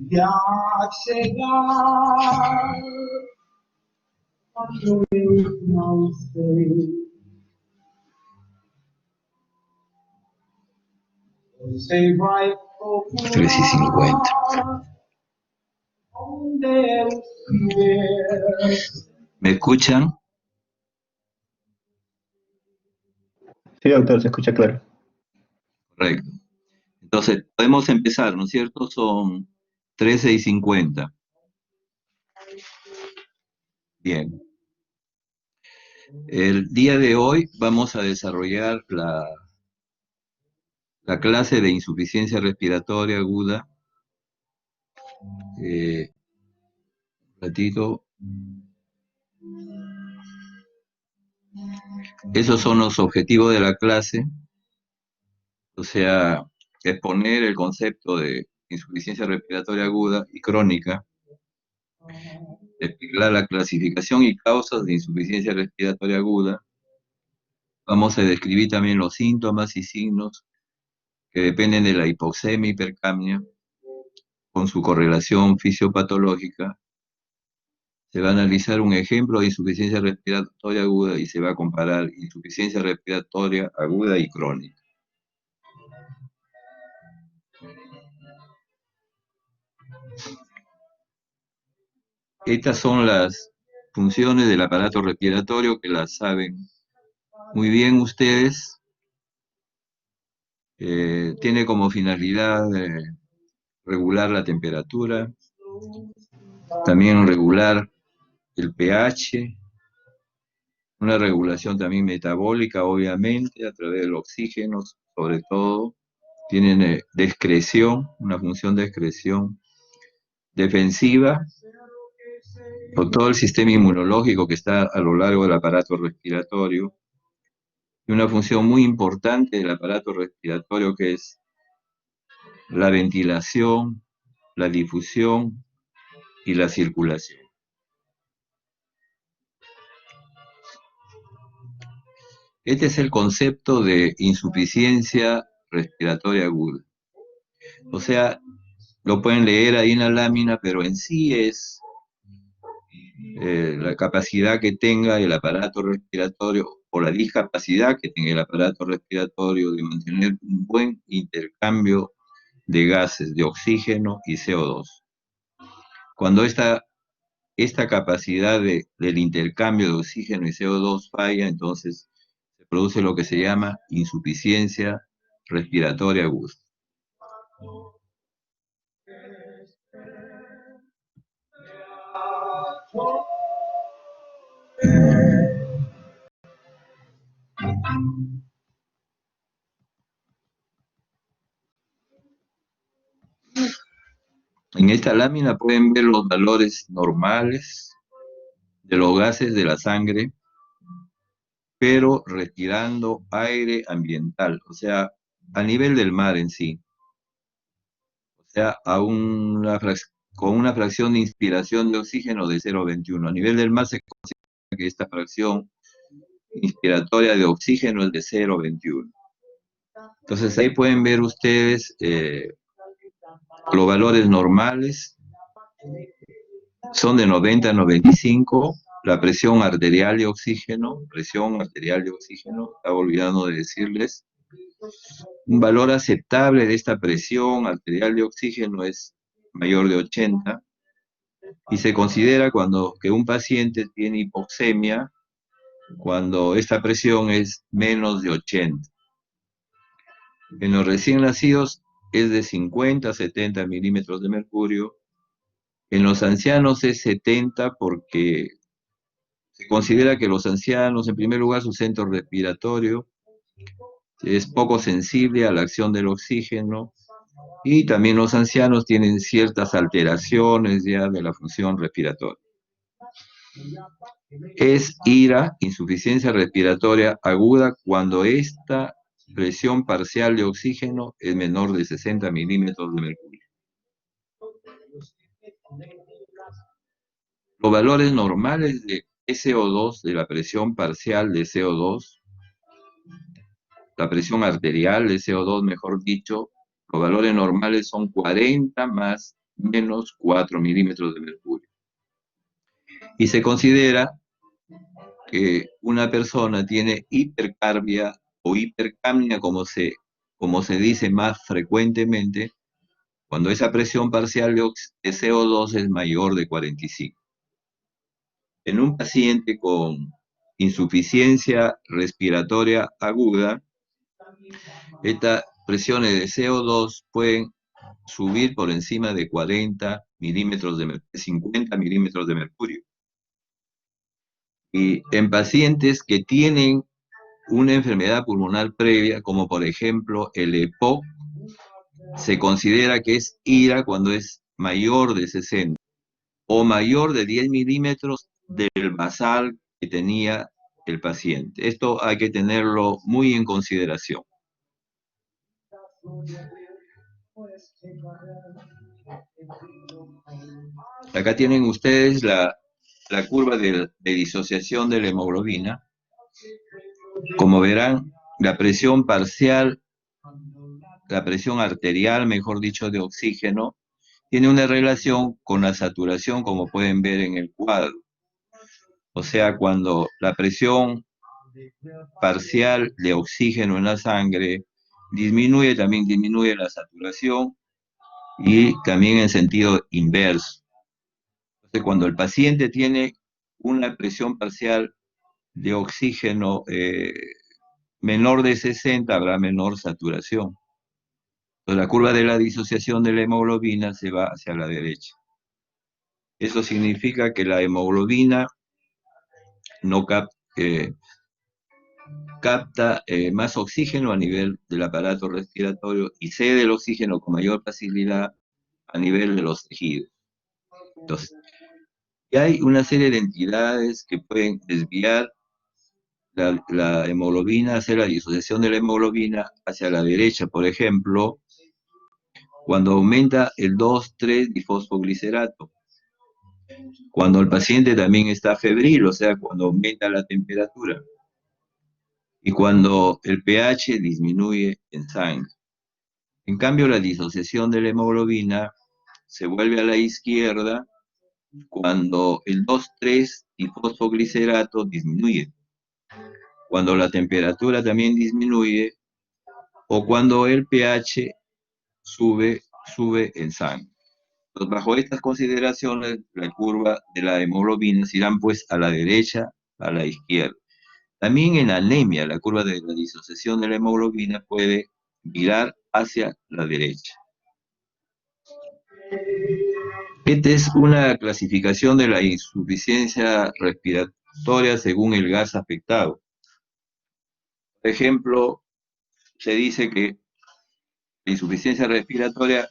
Ya llegar cuando no sé, 3:50. ¿Me escuchan? Sí, doctor, se escucha claro. Correcto. Entonces, podemos empezar, ¿no es cierto? Son 13:50. Bien. El día de hoy vamos a desarrollar la clase de insuficiencia respiratoria aguda. Un ratito. Esos son los objetivos de la clase. O sea, exponer el concepto de insuficiencia respiratoria aguda y crónica, explicar la clasificación y causas de insuficiencia respiratoria aguda. Vamos a describir también los síntomas y signos que dependen de la hipoxemia y hipercapnia con su correlación fisiopatológica. Se va a analizar un ejemplo de insuficiencia respiratoria aguda y se va a comparar insuficiencia respiratoria aguda y crónica. Estas son las funciones del aparato respiratorio que las saben muy bien ustedes. Tiene como finalidad regular la temperatura, también regular el pH, una regulación también metabólica, obviamente, a través del oxígeno, sobre todo. Tienen excreción, una función de excreción defensiva, por todo el sistema inmunológico que está a lo largo del aparato respiratorio, y una función muy importante del aparato respiratorio que es la ventilación, la difusión y la circulación. Este es el concepto de insuficiencia respiratoria aguda. O sea, lo pueden leer ahí en la lámina, pero en sí es la capacidad que tenga el aparato respiratorio o la discapacidad que tenga el aparato respiratorio de mantener un buen intercambio de gases, de oxígeno y CO2. Cuando esta capacidad del intercambio de oxígeno y CO2 falla, entonces se produce lo que se llama insuficiencia respiratoria aguda. En esta lámina pueden ver los valores normales de los gases de la sangre, pero respirando aire ambiental, o sea, a nivel del mar en sí. O sea, con una fracción de inspiración de oxígeno de 0,21. A nivel del mar se considera que esta fracción inspiratoria de oxígeno es de 0,21. Entonces ahí pueden ver ustedes los valores normales son de 90 a 95. La presión arterial de oxígeno, estaba olvidando de decirles, un valor aceptable de esta presión arterial de oxígeno es mayor de 80, y se considera que un paciente tiene hipoxemia cuando esta presión es menos de 80. En los recién nacidos es de 50 a 70 milímetros de mercurio, En los ancianos es 70 porque se considera que los ancianos, en primer lugar, su centro respiratorio es poco sensible a la acción del oxígeno y también los ancianos tienen ciertas alteraciones ya de la función respiratoria. Es IRA, insuficiencia respiratoria aguda, cuando esta presión parcial de oxígeno es menor de 60 milímetros de mercurio. Los valores normales de SO2, de la presión parcial de CO2, la presión arterial de CO2, mejor dicho, los valores normales son 40 más menos 4 milímetros de mercurio. Y se considera que una persona tiene hipercarbia o hipercapnia, como se dice más frecuentemente, cuando esa presión parcial de CO2 es mayor de 45. En un paciente con insuficiencia respiratoria aguda, estas presiones de CO2 pueden subir por encima de 40 milímetros de mercurio, 50 milímetros de mercurio. Y en pacientes que tienen una enfermedad pulmonar previa, como por ejemplo el EPOC, se considera que es IRA cuando es mayor de 60 o mayor de 10 milímetros del basal que tenía el paciente. Esto hay que tenerlo muy en consideración. Acá tienen ustedes la curva de disociación de la hemoglobina. Como verán, la presión parcial, la presión arterial, mejor dicho, de oxígeno, tiene una relación con la saturación, como pueden ver en el cuadro. O sea, cuando la presión parcial de oxígeno en la sangre disminuye, también disminuye la saturación y también en sentido inverso. Entonces, cuando el paciente tiene una presión parcial de oxígeno menor de 60, habrá menor saturación. Entonces, la curva de la disociación de la hemoglobina se va hacia la derecha. Eso significa que la hemoglobina no capta más oxígeno a nivel del aparato respiratorio y cede el oxígeno con mayor facilidad a nivel de los tejidos. Entonces, y hay una serie de entidades que pueden desviar la hemoglobina, hacer la disociación de la hemoglobina hacia la derecha. Por ejemplo, cuando aumenta el 2,3-difosfoglicerato, cuando el paciente también está febril, o sea, cuando aumenta la temperatura, y cuando el pH disminuye en sangre. En cambio, la disociación de la hemoglobina se vuelve a la izquierda cuando el 2,3-difosfoglicerato disminuye, cuando la temperatura también disminuye o cuando el pH sube en sangre. Entonces, bajo estas consideraciones, la curva de la hemoglobina se irán pues a la derecha, a la izquierda. También en anemia, la curva de la disociación de la hemoglobina puede virar hacia la derecha. Esta es una clasificación de la insuficiencia respiratoria según el gas afectado. Por ejemplo, se dice que la insuficiencia respiratoria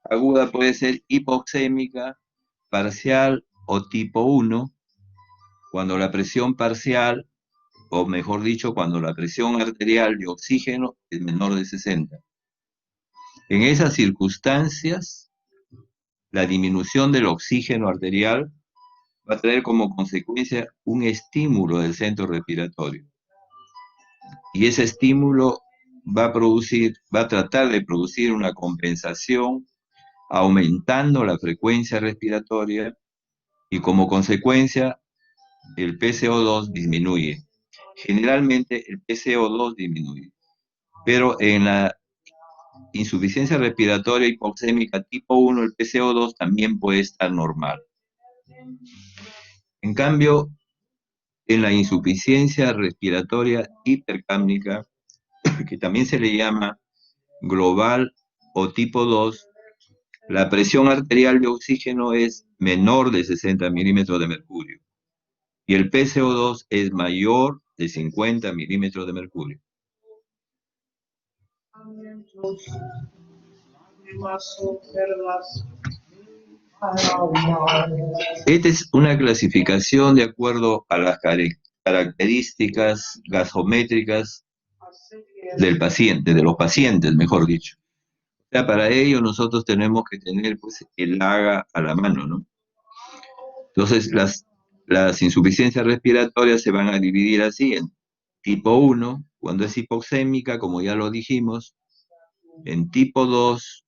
aguda puede ser hipoxémica, parcial o tipo 1, cuando la presión parcial, o mejor dicho, cuando la presión arterial de oxígeno es menor de 60. En esas circunstancias, la disminución del oxígeno arterial va a traer como consecuencia un estímulo del centro respiratorio. Y ese estímulo va a tratar de producir una compensación aumentando la frecuencia respiratoria y como consecuencia el PCO2 disminuye. Generalmente el PCO2 disminuye, pero en la insuficiencia respiratoria hipoxémica tipo 1 el PCO2 también puede estar normal. En cambio, en la insuficiencia respiratoria hipercápnica, que también se le llama global o tipo 2, La presión arterial de oxígeno es menor de 60 milímetros de mercurio y el PCO2 es mayor de 50 milímetros de mercurio. Esta es una clasificación de acuerdo a las características gasométricas del paciente, de los pacientes, mejor dicho. O sea, para ello nosotros tenemos que tener pues, el AGA a la mano, ¿no? Entonces, las insuficiencias respiratorias se van a dividir así en tipo 1, cuando es hipoxémica, como ya lo dijimos, en tipo 2,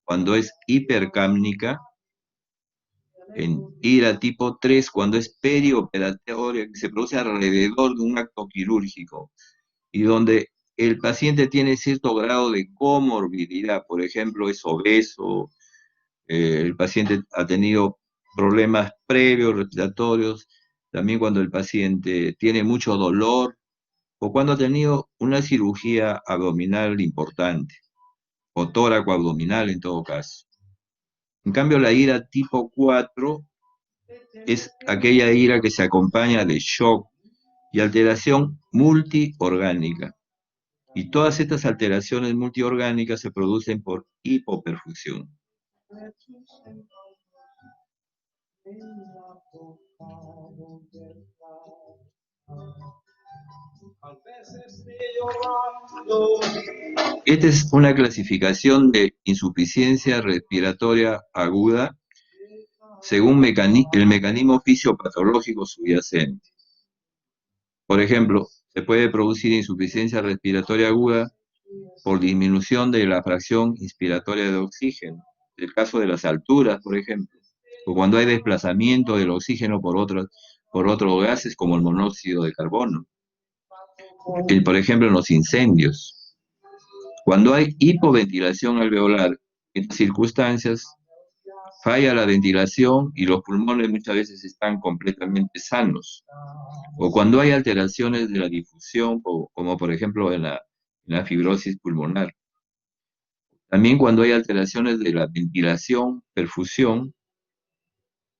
cuando es hipercámnica, en IRA tipo 3, cuando es perioperatoria, que se produce alrededor de un acto quirúrgico, y donde el paciente tiene cierto grado de comorbilidad, por ejemplo, es obeso, el paciente ha tenido problemas previos respiratorios, también cuando el paciente tiene mucho dolor o cuando ha tenido una cirugía abdominal importante o tóraco-abdominal en todo caso. En cambio, la IRA tipo 4 es aquella IRA que se acompaña de shock y alteración multiorgánica. Y todas estas alteraciones multiorgánicas se producen por hipoperfusión. Esta es una clasificación de insuficiencia respiratoria aguda según el mecanismo fisiopatológico subyacente. Por ejemplo, se puede producir insuficiencia respiratoria aguda por disminución de la fracción inspiratoria de oxígeno, en el caso de las alturas, por ejemplo, o cuando hay desplazamiento del oxígeno por otros gases como el monóxido de carbono, por ejemplo en los incendios. Cuando hay hipoventilación alveolar, en estas circunstancias falla la ventilación y los pulmones muchas veces están completamente sanos. O cuando hay alteraciones de la difusión, como por ejemplo en la fibrosis pulmonar. También cuando hay alteraciones de la ventilación, perfusión,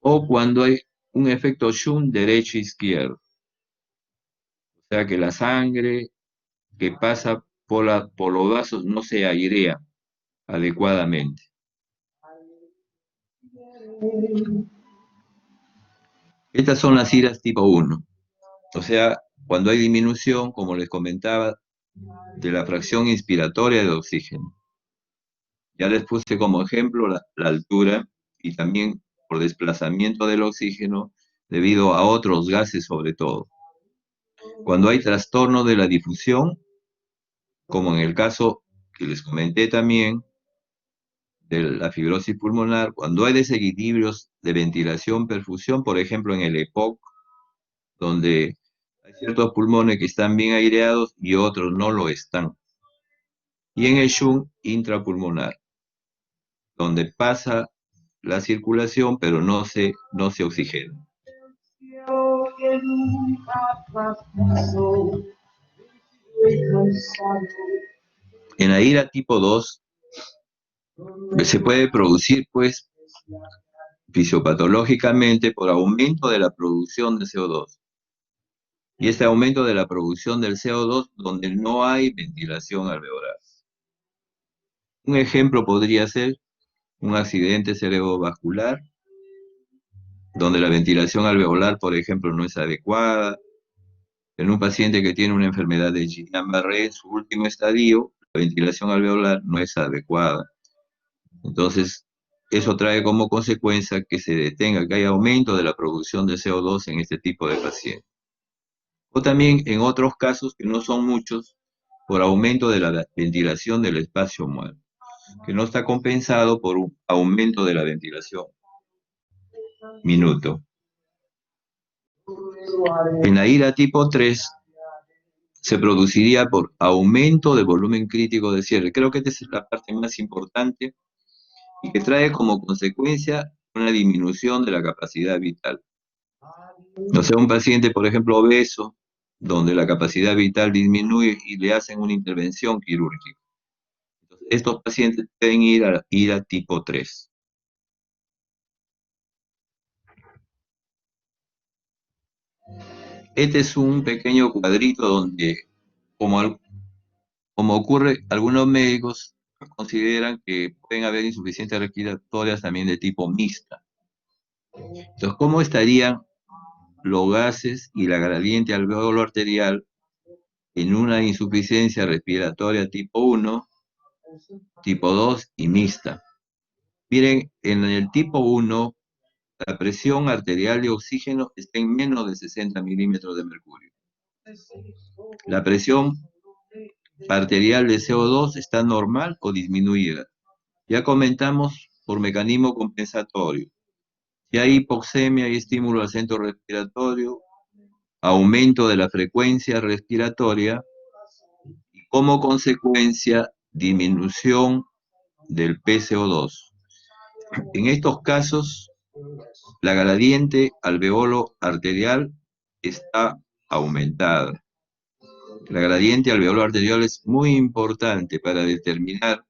o cuando hay un efecto shunt derecho-izquierdo. O sea que la sangre que pasa por los vasos no se airea adecuadamente. Estas son las IRAs tipo 1. O sea, cuando hay disminución, como les comentaba, de la fracción inspiratoria de oxígeno. Ya les puse como ejemplo la altura y también por desplazamiento del oxígeno debido a otros gases sobre todo. Cuando hay trastorno de la difusión, como en el caso que les comenté también, de la fibrosis pulmonar, cuando hay desequilibrios de ventilación-perfusión, por ejemplo en el EPOC, donde hay ciertos pulmones que están bien aireados y otros no lo están. Y en el shunt intrapulmonar, donde pasa la circulación pero no se oxigena. En la IRA tipo 2 se puede producir pues fisiopatológicamente por aumento de la producción de CO2. Y este aumento de la producción del CO2 donde no hay ventilación alveolar. Un ejemplo podría ser un accidente cerebrovascular, donde la ventilación alveolar, por ejemplo, no es adecuada. En un paciente que tiene una enfermedad de Guillain-Barré, en su último estadio, la ventilación alveolar no es adecuada. Entonces, eso trae como consecuencia que se detenga, que haya aumento de la producción de CO2 en este tipo de pacientes. O también en otros casos, que no son muchos, por aumento de la ventilación del espacio muerto, que no está compensado por un aumento de la ventilación. Minuto. En la IRA tipo 3 se produciría por aumento del volumen crítico de cierre. Creo que esta es la parte más importante y que trae como consecuencia una disminución de la capacidad vital. O sea, un paciente, por ejemplo, obeso, donde la capacidad vital disminuye y le hacen una intervención quirúrgica. Estos pacientes pueden ir a tipo 3. Este es un pequeño cuadrito donde, como ocurre, algunos médicos consideran que pueden haber insuficiencias respiratorias también de tipo mixta. Entonces, ¿cómo estarían los gases y la gradiente alveolo arterial en una insuficiencia respiratoria tipo 1, tipo 2 y mixta? Miren, en el tipo 1, la presión arterial de oxígeno está en menos de 60 milímetros de mercurio. La presión arterial de CO2 está normal o disminuida. Ya comentamos por mecanismo compensatorio. Si hay hipoxemia y estímulo al centro respiratorio, aumento de la frecuencia respiratoria y como consecuencia disminución del PCO2. En estos casos, la gradiente alveolo arterial está aumentada. La gradiente alveolo arterial es muy importante para determinar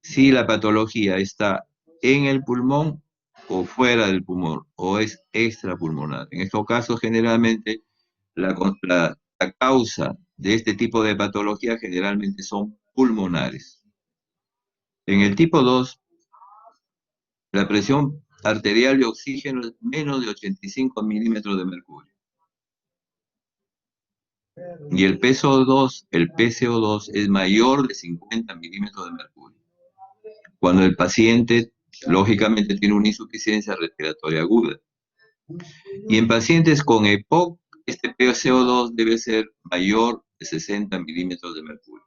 si la patología está en el pulmón o fuera del pulmón, o es extrapulmonar. En estos casos, generalmente, la causa de este tipo de patología generalmente son pulmonares. En el tipo 2, la presión arterial de oxígeno es menos de 85 milímetros de mercurio. Y el PCO2 es mayor de 50 milímetros de mercurio. Cuando el paciente, lógicamente, tiene una insuficiencia respiratoria aguda. Y en pacientes con EPOC, este PCO2 debe ser mayor de 60 milímetros de mercurio.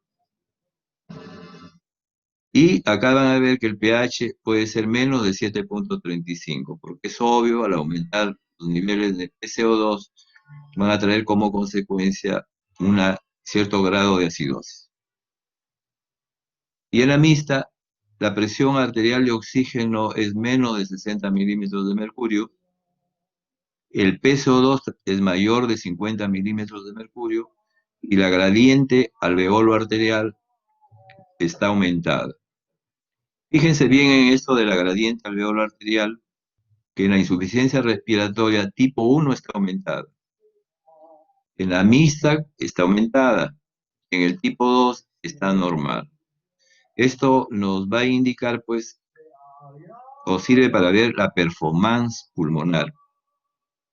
Y acá van a ver que el pH puede ser menos de 7.35, porque es obvio, al aumentar los niveles de PCO2, van a traer como consecuencia un cierto grado de acidosis. Y en la mixta, la presión arterial de oxígeno es menos de 60 milímetros de mercurio, el PCO2 es mayor de 50 milímetros de mercurio y la gradiente alveolo arterial está aumentada. Fíjense bien en esto de la gradiente alveolo arterial, que en la insuficiencia respiratoria tipo 1 está aumentada. En la mixta está aumentada, en el tipo 2 está normal. Esto nos va a indicar, pues, o sirve para ver la performance pulmonar.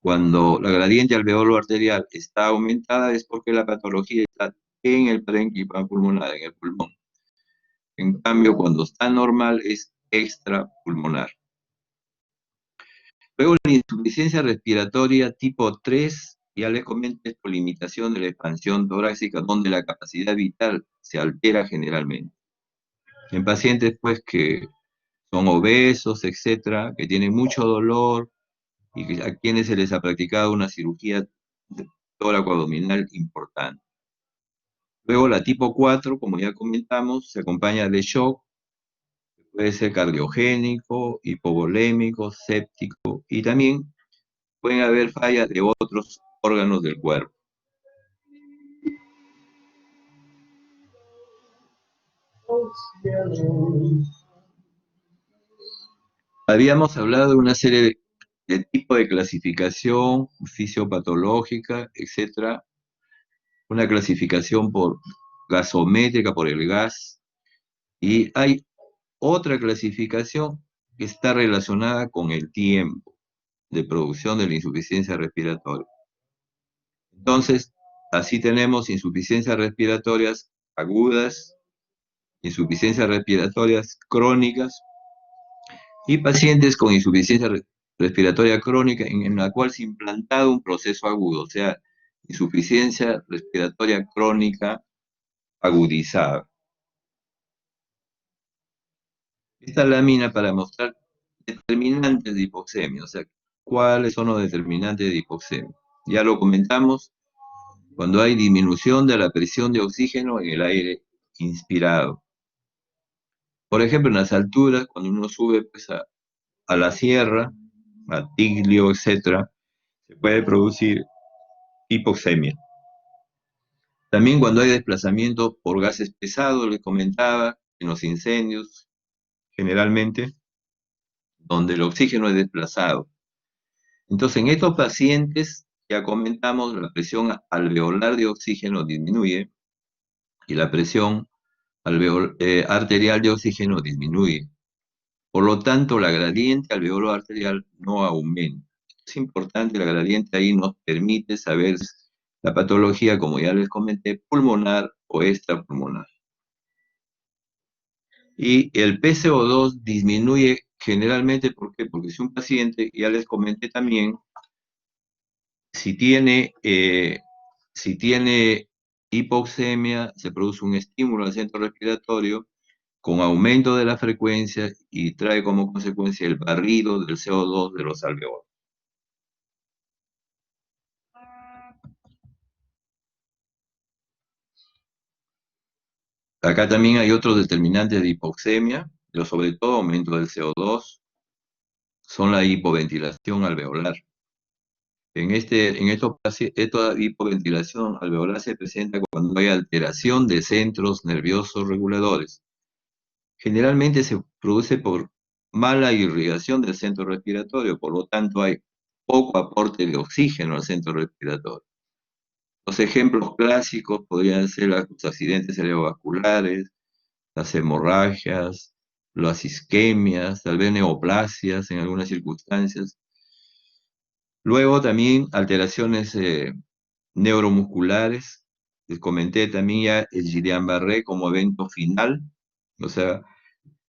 Cuando la gradiente alveolo arterial está aumentada es porque la patología está en el parénquima pulmonar, en el pulmón. En cambio, cuando está normal es extrapulmonar. Luego, la insuficiencia respiratoria tipo 3, ya les comento, es por limitación de la expansión torácica, donde la capacidad vital se altera generalmente. En pacientes, pues, que son obesos, etcétera, que tienen mucho dolor y a quienes se les ha practicado una cirugía tóraco-abdominal importante. Luego, la tipo 4, como ya comentamos, se acompaña de shock, puede ser cardiogénico, hipovolémico, séptico, y también pueden haber fallas de otros órganos del cuerpo. Habíamos hablado de una serie de tipos de clasificación fisiopatológica, etcétera, una clasificación por gasométrica, por el gas, y hay otra clasificación que está relacionada con el tiempo de producción de la insuficiencia respiratoria. Entonces, así tenemos insuficiencias respiratorias agudas, insuficiencias respiratorias crónicas y pacientes con insuficiencia respiratoria crónica en la cual se ha implantado un proceso agudo, o sea, insuficiencia respiratoria crónica agudizada. Esta lámina para mostrar determinantes de hipoxemia, o sea, cuáles son los determinantes de hipoxemia. Ya lo comentamos, cuando hay disminución de la presión de oxígeno en el aire inspirado. Por ejemplo, en las alturas, cuando uno sube, pues, a la sierra, a Tiglio, etc., se puede producir hipoxemia. También cuando hay desplazamiento por gases pesados, les comentaba en los incendios, generalmente, donde el oxígeno es desplazado. Entonces, en estos pacientes, ya comentamos, la presión alveolar de oxígeno disminuye y la presión arterial de oxígeno disminuye. Por lo tanto, la gradiente alveolar arterial no aumenta. Es importante, la gradiente ahí nos permite saber la patología, como ya les comenté, pulmonar o extrapulmonar. Y el PCO2 disminuye generalmente, ¿por qué? Porque si un paciente, ya les comenté también, si tiene, si tiene hipoxemia, se produce un estímulo al centro respiratorio con aumento de la frecuencia y trae como consecuencia el barrido del CO2 de los alveolos. Acá también hay otros determinantes de hipoxemia, pero sobre todo aumento del CO2, son la hipoventilación alveolar. Esta hipoventilación alveolar se presenta cuando hay alteración de centros nerviosos reguladores. Generalmente se produce por mala irrigación del centro respiratorio, por lo tanto hay poco aporte de oxígeno al centro respiratorio. Los ejemplos clásicos podrían ser los accidentes cerebrovasculares, las hemorragias, las isquemias, tal vez neoplasias en algunas circunstancias. Luego también alteraciones neuromusculares. Les comenté también ya el Guillain-Barré como evento final. O sea,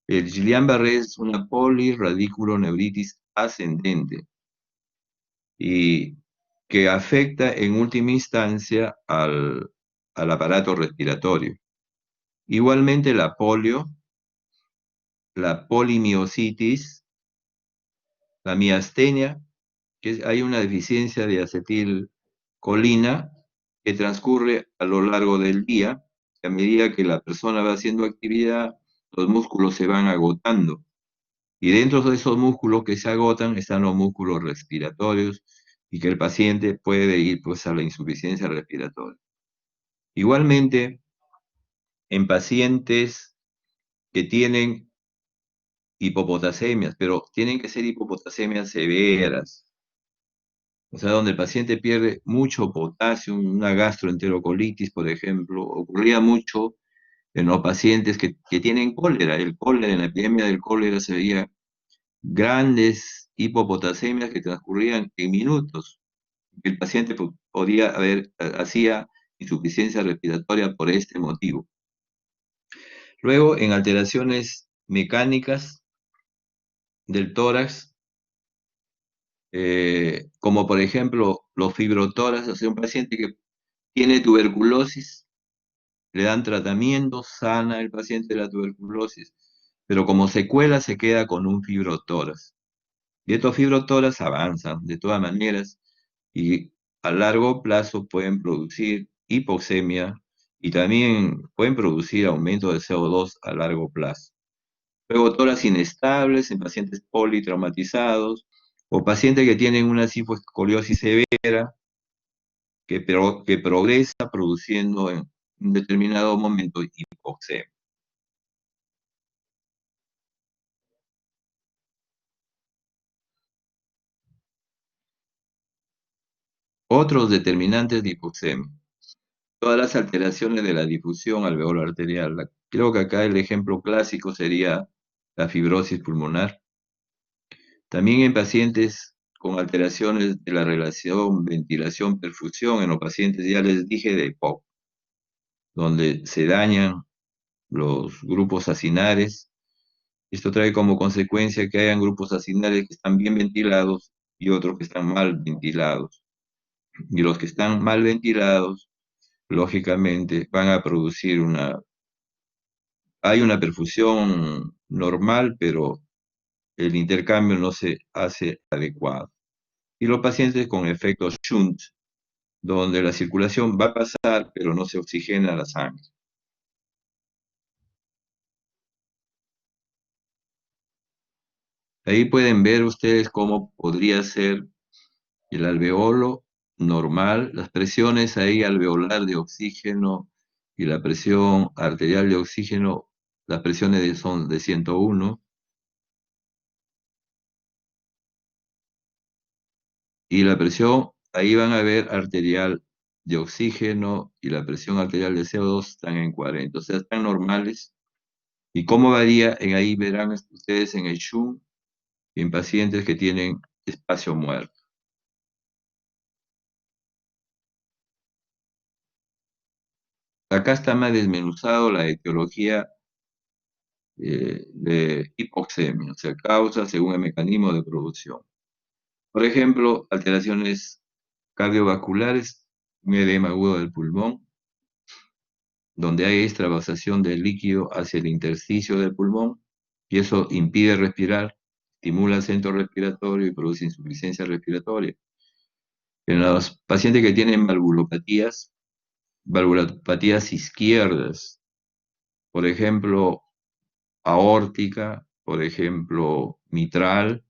el Guillain-Barré es una polirradiculoneuritis ascendente y que afecta en última instancia al aparato respiratorio. Igualmente la polio, la polimiositis, la miastenia, hay una deficiencia de acetilcolina que transcurre a lo largo del día, que a medida que la persona va haciendo actividad, los músculos se van agotando. Y dentro de esos músculos que se agotan están los músculos respiratorios y que el paciente puede ir pues, a la insuficiencia respiratoria. Igualmente, en pacientes que tienen hipopotasemias, pero tienen que ser hipopotasemias severas, o sea, donde el paciente pierde mucho potasio, una gastroenterocolitis, por ejemplo, ocurría mucho en los pacientes que tienen cólera. El cólera, en la epidemia del cólera se veía grandes hipopotasemias que transcurrían en minutos. El paciente podía hacía insuficiencia respiratoria por este motivo. Luego, en alteraciones mecánicas del tórax, como por ejemplo los fibrotórax, o sea, un paciente que tiene tuberculosis, le dan tratamiento, sana el paciente de la tuberculosis, pero como secuela se queda con un fibrotórax. Y estos fibrotórax avanzan de todas maneras y a largo plazo pueden producir hipoxemia y también pueden producir aumento de CO2 a largo plazo. Luego, tórax inestables en pacientes politraumatizados o pacientes que tienen una cifoescoliosis severa que progresa produciendo en un determinado momento hipoxemia. Otros determinantes de hipoxemia. Todas las alteraciones de la difusión alveolar arterial. Creo que acá el ejemplo clásico sería la fibrosis pulmonar. También en pacientes con alteraciones de la relación ventilación-perfusión, en los pacientes ya les dije de EPOC, donde se dañan los grupos acinares. Esto trae como consecuencia que hayan grupos acinares que están bien ventilados y otros que están mal ventilados. Y los que están mal ventilados, lógicamente, van a producir hay una perfusión normal, pero el intercambio no se hace adecuado. Y los pacientes con efectos shunt, donde la circulación va a pasar, pero no se oxigena la sangre. Ahí pueden ver ustedes cómo podría ser el alveolo normal, las presiones ahí alveolar de oxígeno y la presión arterial de oxígeno las presiones son de 101, y la presión, ahí van a ver arterial de oxígeno y la presión arterial de CO2 están en 40, o sea, están normales. ¿Y cómo varía? Ahí verán ustedes en el Shunt, en pacientes que tienen espacio muerto. Acá está más desmenuzado la etiología de hipoxemia, o sea, causa según el mecanismo de producción. Por ejemplo, alteraciones cardiovasculares, un edema agudo del pulmón, donde hay extravasación del líquido hacia el intersticio del pulmón, y eso impide respirar, estimula el centro respiratorio y produce insuficiencia respiratoria. En los pacientes que tienen valvulopatías izquierdas, por ejemplo, aórtica, por ejemplo, mitral,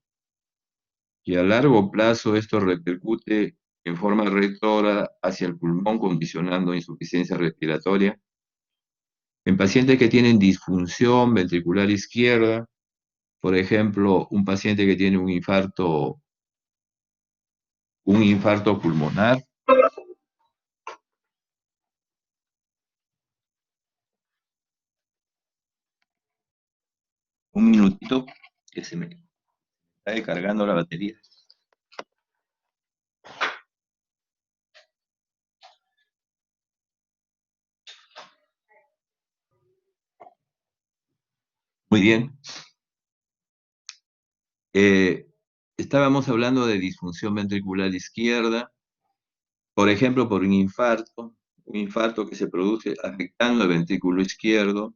y a largo plazo esto repercute en forma retrógrada hacia el pulmón, condicionando insuficiencia respiratoria. En pacientes que tienen disfunción ventricular izquierda, por ejemplo, un paciente que tiene un infarto pulmonar, un minutito que se me está descargando la batería. Muy bien. Eh, Estábamos hablando de disfunción ventricular izquierda, por ejemplo, por un infarto que se produce afectando el ventrículo izquierdo,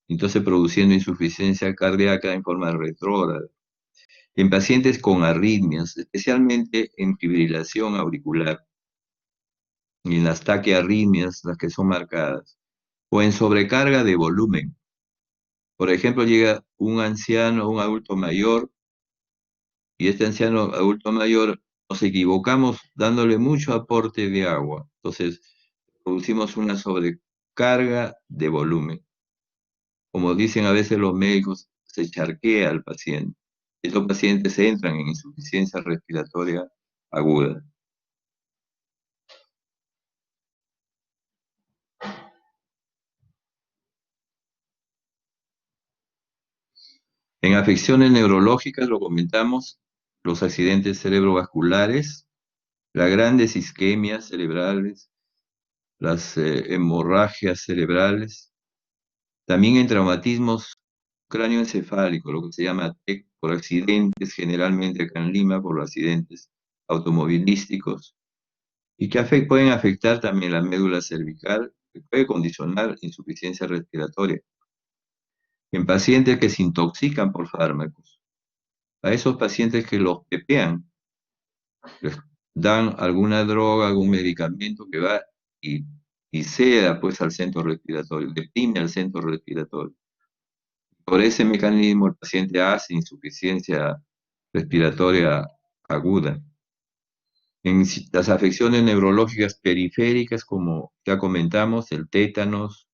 entonces produciendo insuficiencia cardíaca en forma retrógrada. En pacientes con arritmias, especialmente en fibrilación auricular, y en las taquiarritmias, las que son marcadas, o en sobrecarga de volumen. Por ejemplo, llega un anciano, un adulto mayor, y este anciano adulto mayor nos equivocamos dándole mucho aporte de agua. Entonces, producimos una sobrecarga de volumen. Como dicen a veces los médicos, se charquea al paciente. Estos pacientes entran en insuficiencia respiratoria aguda. En afecciones neurológicas, lo comentamos, los accidentes cerebrovasculares, las grandes isquemias cerebrales, las hemorragias cerebrales, también en traumatismos cráneoencefálicos, lo que se llama TEC, por accidentes, generalmente acá en Lima, por accidentes automovilísticos, y que pueden afectar también la médula cervical, que puede condicionar insuficiencia respiratoria. En pacientes que se intoxican por fármacos, a esos pacientes que los pepean, les dan alguna droga, algún medicamento que va y, y ceda pues al centro respiratorio, deprime al centro respiratorio. Por ese mecanismo el paciente hace insuficiencia respiratoria aguda. En las afecciones neurológicas periféricas, como ya comentamos, el tétanos,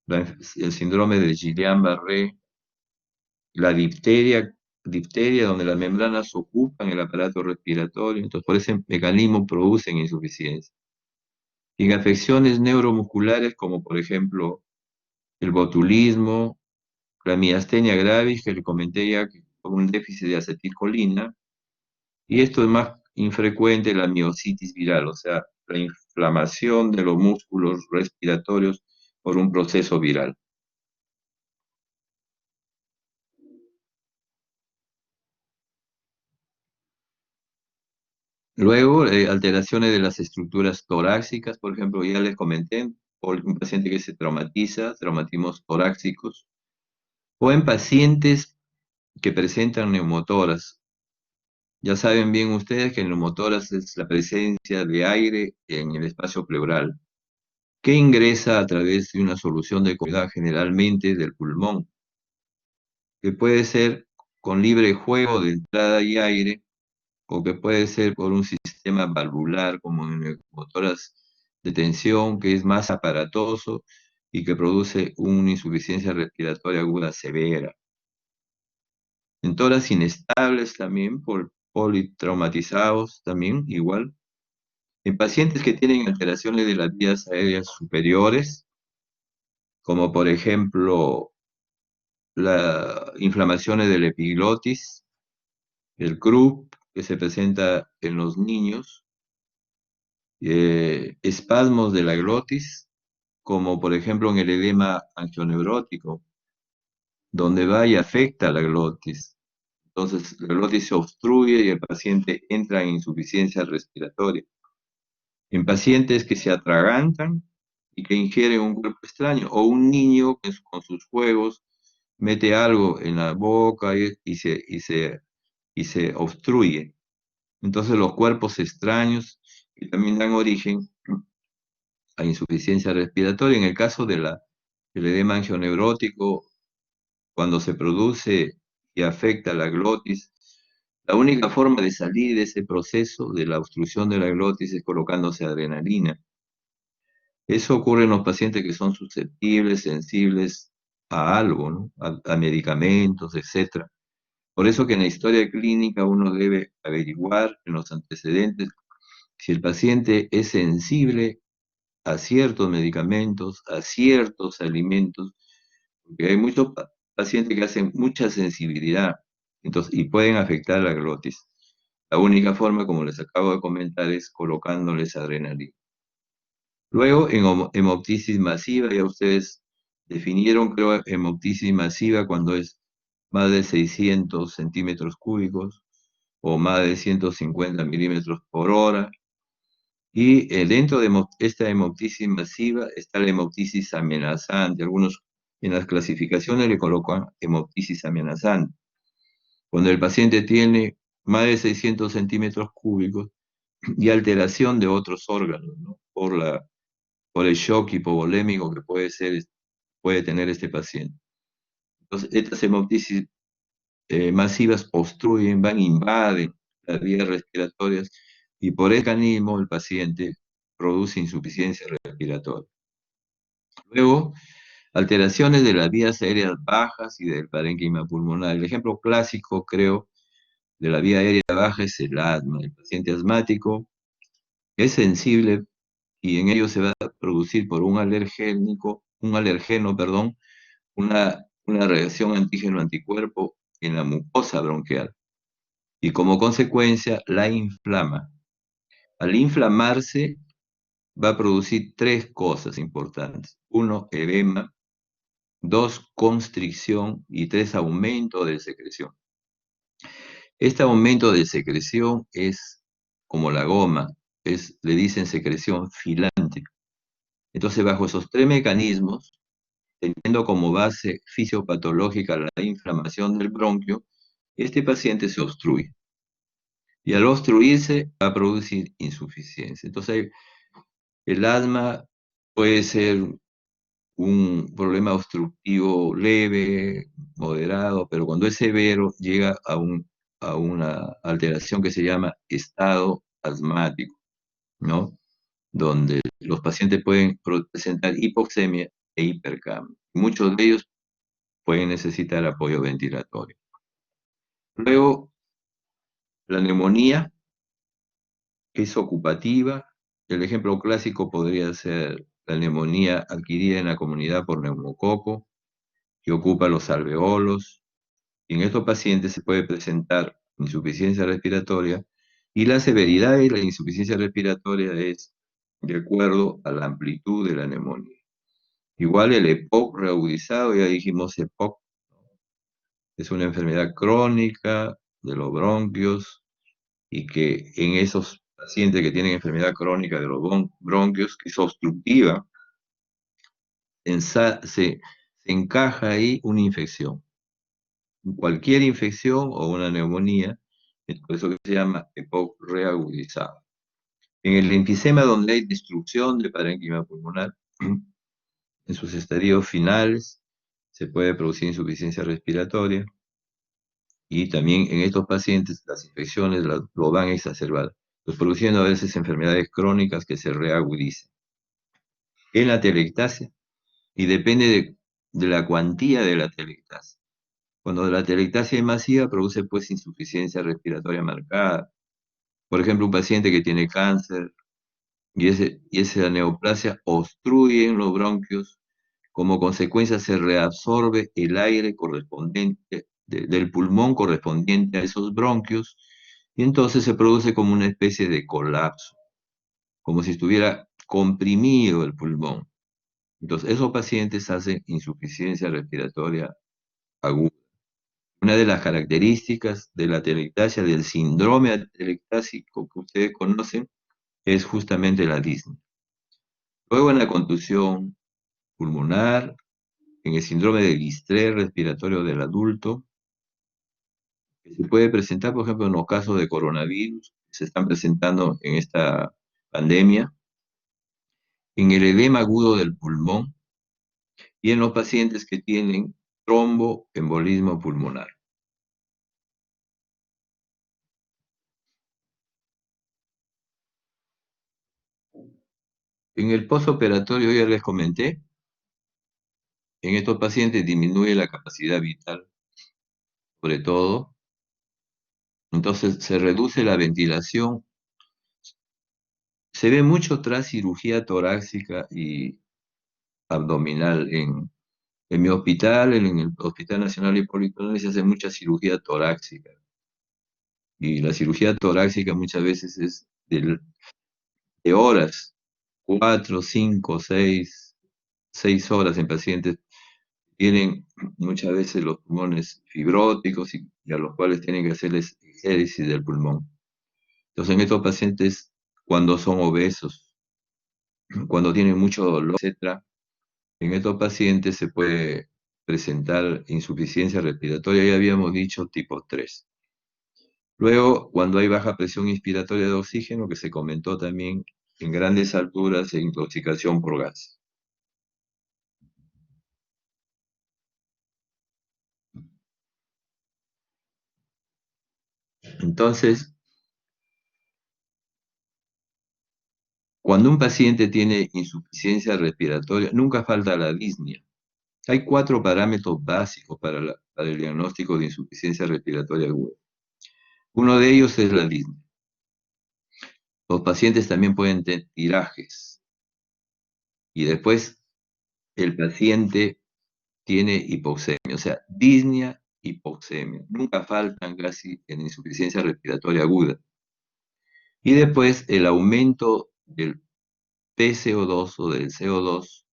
el síndrome de Guillain-Barré, la difteria donde las membranas ocupan el aparato respiratorio, entonces por ese mecanismo producen insuficiencia. Y en afecciones neuromusculares como por ejemplo el botulismo, la miastenia gravis, que le comenté ya, que con un déficit de acetilcolina, y esto es más infrecuente, la miositis viral, o sea, la inflamación de los músculos respiratorios por un proceso viral. Luego, alteraciones de las estructuras torácicas, por ejemplo, ya les comenté, por un paciente que se traumatiza, traumatismos torácicos, o en pacientes que presentan neumotoras. Ya saben bien ustedes que el neumotórax es la presencia de aire en el espacio pleural, que ingresa a través de una solución de comodidad generalmente del pulmón, que puede ser con libre juego de entrada y aire, o que puede ser por un sistema valvular como en el neumotórax de tensión, que es más aparatoso y que produce una insuficiencia respiratoria aguda severa. En tórax inestables también, por politraumatizados también, igual. En pacientes que tienen alteraciones de las vías aéreas superiores, como por ejemplo las inflamaciones del epiglotis, el croup, que se presenta en los niños, espasmos de la glotis, como por ejemplo en el edema angioneurótico, donde va y afecta la glotis. Entonces, la glotis se obstruye y el paciente entra en insuficiencia respiratoria. En pacientes que se atragantan y que ingieren un cuerpo extraño, o un niño que con sus juegos mete algo en la boca y se obstruye. Entonces, los cuerpos extraños que también dan origen a insuficiencia respiratoria. En el caso del edema angioneurótico, cuando se produce y afecta la glotis, la única forma de salir de ese proceso de la obstrucción de la glotis es colocándose adrenalina. Eso ocurre en los pacientes que son susceptibles, sensibles a algo, ¿no? A medicamentos, etcétera. Por eso que en la historia clínica uno debe averiguar en los antecedentes si el paciente es sensible a ciertos medicamentos, a ciertos alimentos, porque hay muchos pacientes que hacen mucha sensibilidad, entonces, y pueden afectar la glotis. La única forma, como les acabo de comentar, es colocándoles adrenalina. Luego, en hemoptisis masiva, ya ustedes definieron, creo, hemoptisis masiva cuando es más de 600 centímetros cúbicos o más de 150 milímetros por hora. Y dentro de esta hemoptisis masiva está la hemoptisis amenazante. Algunos en las clasificaciones le colocan hemoptisis amenazante. Cuando el paciente tiene más de 600 centímetros cúbicos y alteración de otros órganos, ¿no? Por el shock hipovolémico que puede tener este paciente. Entonces, estas hemoptisis masivas obstruyen, invaden las vías respiratorias y por ese mecanismo el paciente produce insuficiencia respiratoria. Luego, alteraciones de las vías aéreas bajas y del parénquima pulmonar. El ejemplo clásico, creo, de la vía aérea baja es el asma. El paciente asmático es sensible y en ello se va a producir por un alergeno, perdón, una reacción antígeno-anticuerpo en la mucosa bronquial y como consecuencia la inflama. Al inflamarse va a producir tres cosas importantes. Uno, edema. Dos, constricción. Y tres, aumento de secreción. Este aumento de secreción es como la goma, le dicen secreción filante. Entonces, bajo esos tres mecanismos, teniendo como base fisiopatológica la inflamación del bronquio, este paciente se obstruye. Y al obstruirse va a producir insuficiencia. Entonces, el asma puede ser un problema obstructivo leve, moderado, pero cuando es severo llega a una alteración que se llama estado asmático, ¿no? Donde los pacientes pueden presentar hipoxemia e hipercamia. Muchos de ellos pueden necesitar apoyo ventilatorio. Luego, la neumonía es ocupativa. El ejemplo clásico podría ser la neumonía adquirida en la comunidad por neumococo, que ocupa los alveolos. Y en estos pacientes se puede presentar insuficiencia respiratoria y la severidad de la insuficiencia respiratoria es de acuerdo a la amplitud de la neumonía. Igual el EPOC reagudizado, ya dijimos EPOC, es una enfermedad crónica de los bronquios y que en esos pacientes que tienen enfermedad crónica de los bronquios, que es obstructiva, se encaja ahí una infección. Cualquier infección o una neumonía, es por eso que se llama EPOC reagudizado. En el enfisema, donde hay destrucción del parénquima pulmonar, en sus estadios finales, se puede producir insuficiencia respiratoria y también en estos pacientes las infecciones lo van a exacerbar, produciendo a veces enfermedades crónicas que se reagudizan. En la telectasia, y depende de la cuantía de la atelectasia. Cuando la atelectasia es masiva, produce pues insuficiencia respiratoria marcada. Por ejemplo, un paciente que tiene cáncer y esa neoplasia obstruye en los bronquios, como consecuencia se reabsorbe el aire correspondiente del pulmón correspondiente a esos bronquios, y entonces se produce como una especie de colapso, como si estuviera comprimido el pulmón. Entonces, esos pacientes hacen insuficiencia respiratoria aguda. Una de las características de la atelectasia, del síndrome atelectásico que ustedes conocen, es justamente la disnea. Luego en la contusión pulmonar, en el síndrome del distrés respiratorio del adulto, que se puede presentar, por ejemplo, en los casos de coronavirus que se están presentando en esta pandemia, en el edema agudo del pulmón y en los pacientes que tienen tromboembolismo pulmonar. En el postoperatorio ya les comenté, en estos pacientes disminuye la capacidad vital, sobre todo, entonces se reduce la ventilación. Se ve mucho tras cirugía torácica y abdominal. En mi hospital, en el Hospital Nacional Hipólito Unanue, se hace mucha cirugía torácica. Y la cirugía torácica muchas veces es de horas, 4, 5, 6 horas en pacientes. Tienen muchas veces los pulmones fibróticos y a los cuales tienen que hacerles exéresis del pulmón. Entonces, en estos pacientes, cuando son obesos, cuando tienen mucho dolor, etcétera, en estos pacientes se puede presentar insuficiencia respiratoria, ya habíamos dicho tipo 3. Luego, cuando hay baja presión inspiratoria de oxígeno, que se comentó también en grandes alturas e intoxicación por gas. Entonces, cuando un paciente tiene insuficiencia respiratoria, nunca falta la disnea. Hay 4 parámetros básicos para el diagnóstico de insuficiencia respiratoria aguda. Uno de ellos es la disnea. Los pacientes también pueden tener tirajes. Y después el paciente tiene hipoxemia, o sea, disnea, hipoxemia. Nunca faltan casi en insuficiencia respiratoria aguda. Y después el aumento del PCO2 o del CO2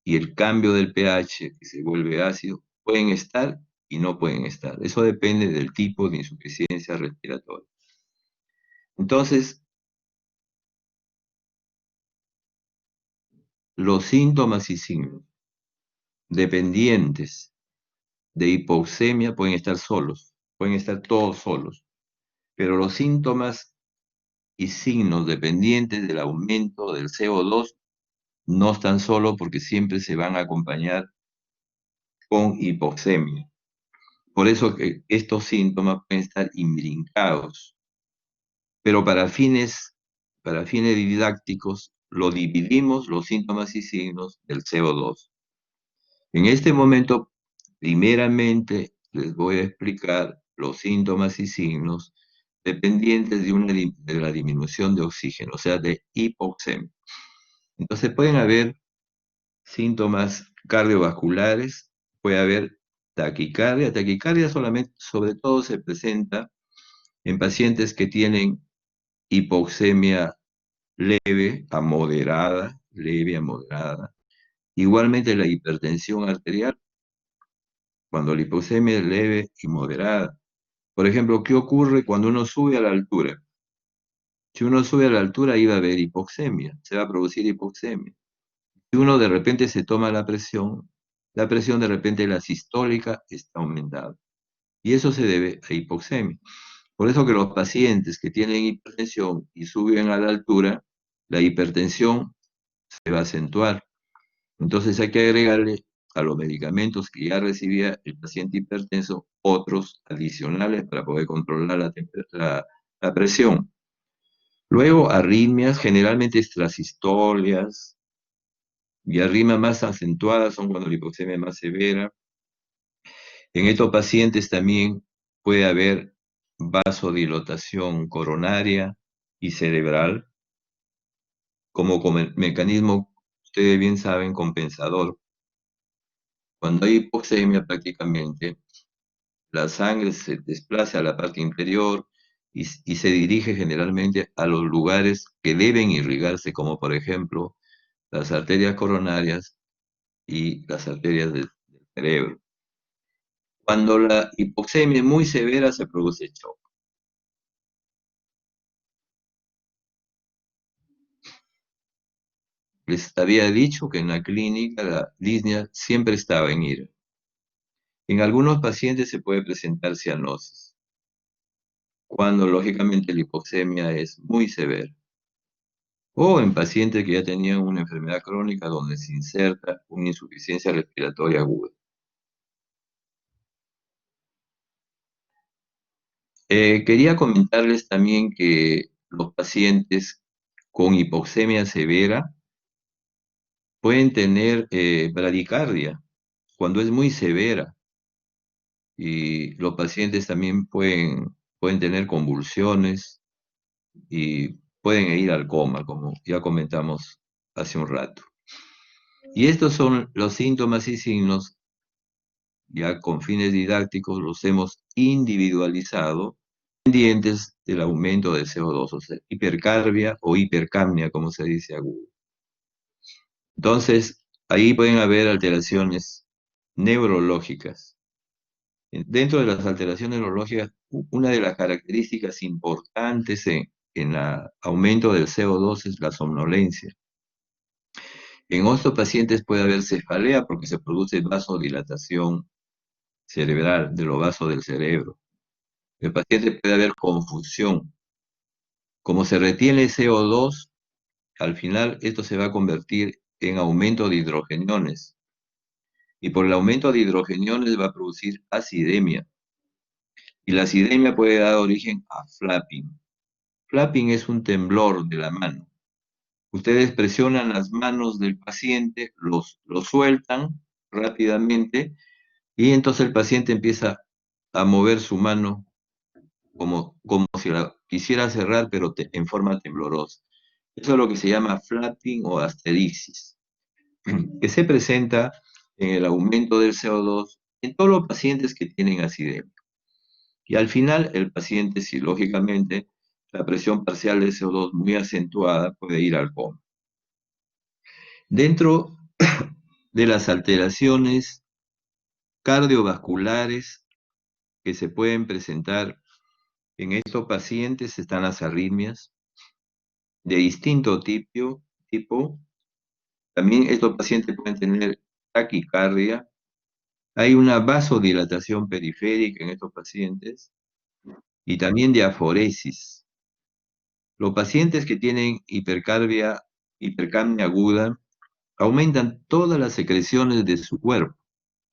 y el cambio del pH, que se vuelve ácido, pueden estar y no pueden estar. Eso depende del tipo de insuficiencia respiratoria. Entonces, los síntomas y signos dependientes de hipoxemia pueden estar solos, pueden estar todos solos, pero los síntomas y signos dependientes del aumento del CO2 no están solos porque siempre se van a acompañar con hipoxemia. Por eso que estos síntomas pueden estar imbrincados, pero para fines didácticos lo dividimos los síntomas y signos del CO2. En este momento, primeramente, les voy a explicar los síntomas y signos dependientes de la disminución de oxígeno, o sea, de hipoxemia. Entonces pueden haber síntomas cardiovasculares, puede haber taquicardia. Taquicardia solamente, sobre todo se presenta en pacientes que tienen hipoxemia leve a moderada, leve a moderada. Igualmente la hipertensión arterial, cuando la hipoxemia es leve y moderada. Por ejemplo, ¿qué ocurre cuando uno sube a la altura? Si uno sube a la altura, ahí va a haber hipoxemia, se va a producir hipoxemia. Si uno de repente se toma la presión de repente la sistólica está aumentada. Y eso se debe a hipoxemia. Por eso que los pacientes que tienen hipertensión y suben a la altura, la hipertensión se va a acentuar. Entonces hay que agregarle a los medicamentos que ya recibía el paciente hipertenso otros adicionales para poder controlar la presión. Luego, arritmias, generalmente extrasistolias, y arriba más acentuadas son cuando la hipoxemia es más severa. En estos pacientes también puede haber vasodilatación coronaria y cerebral como mecanismo, ustedes bien saben, compensador. Cuando hay hipoxemia prácticamente, la sangre se desplaza a la parte inferior y se dirige generalmente a los lugares que deben irrigarse, como por ejemplo las arterias coronarias y las arterias del cerebro. Cuando la hipoxemia es muy severa se produce shock. Les había dicho que en la clínica la disnea siempre estaba en ira. En algunos pacientes se puede presentar cianosis, cuando lógicamente la hipoxemia es muy severa, o en pacientes que ya tenían una enfermedad crónica donde se inserta una insuficiencia respiratoria aguda. Quería comentarles también que los pacientes con hipoxemia severa pueden tener bradicardia cuando es muy severa, y los pacientes también pueden tener convulsiones y pueden ir al coma, como ya comentamos hace un rato. Y estos son los síntomas y signos, ya con fines didácticos los hemos individualizado, pendientes del aumento de CO2, o sea, hipercarbia o hipercapnia, como se dice agudo. Entonces, ahí pueden haber alteraciones neurológicas. Dentro de las alteraciones neurológicas, una de las características importantes en el aumento del CO2 es la somnolencia. En estos pacientes puede haber cefalea porque se produce vasodilatación cerebral de los vasos del cerebro. El paciente puede haber confusión. Como se retiene CO2, al final esto se va a convertir en aumento de hidrogeniones. Y por el aumento de hidrogeniones va a producir acidemia. Y la acidemia puede dar origen a flapping. Flapping es un temblor de la mano. Ustedes presionan las manos del paciente, los sueltan rápidamente y entonces el paciente empieza a mover su mano como si la quisiera cerrar, pero en forma temblorosa. Eso es lo que se llama flapping o asterixis, que se presenta en el aumento del CO2 en todos los pacientes que tienen acidemia. Y al final, el paciente, si lógicamente la presión parcial de CO2 muy acentuada, puede ir al coma. Dentro de las alteraciones cardiovasculares que se pueden presentar en estos pacientes están las arritmias de distinto tipo. También estos pacientes pueden tener taquicardia. Hay una vasodilatación periférica en estos pacientes y también diaforesis. Los pacientes que tienen hipercapnia aguda, aumentan todas las secreciones de su cuerpo.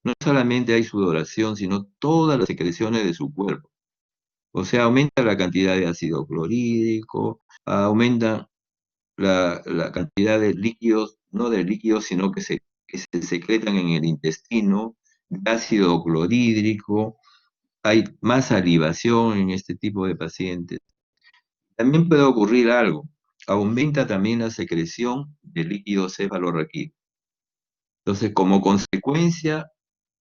No solamente hay sudoración, sino todas las secreciones de su cuerpo. O sea, aumenta la cantidad de ácido clorhídrico, aumenta la cantidad de líquidos, no de líquidos, sino que se secretan en el intestino, de ácido clorhídrico, hay más salivación en este tipo de pacientes. También puede ocurrir algo, aumenta también la secreción de líquido cefalorraquídeo. Entonces, como consecuencia,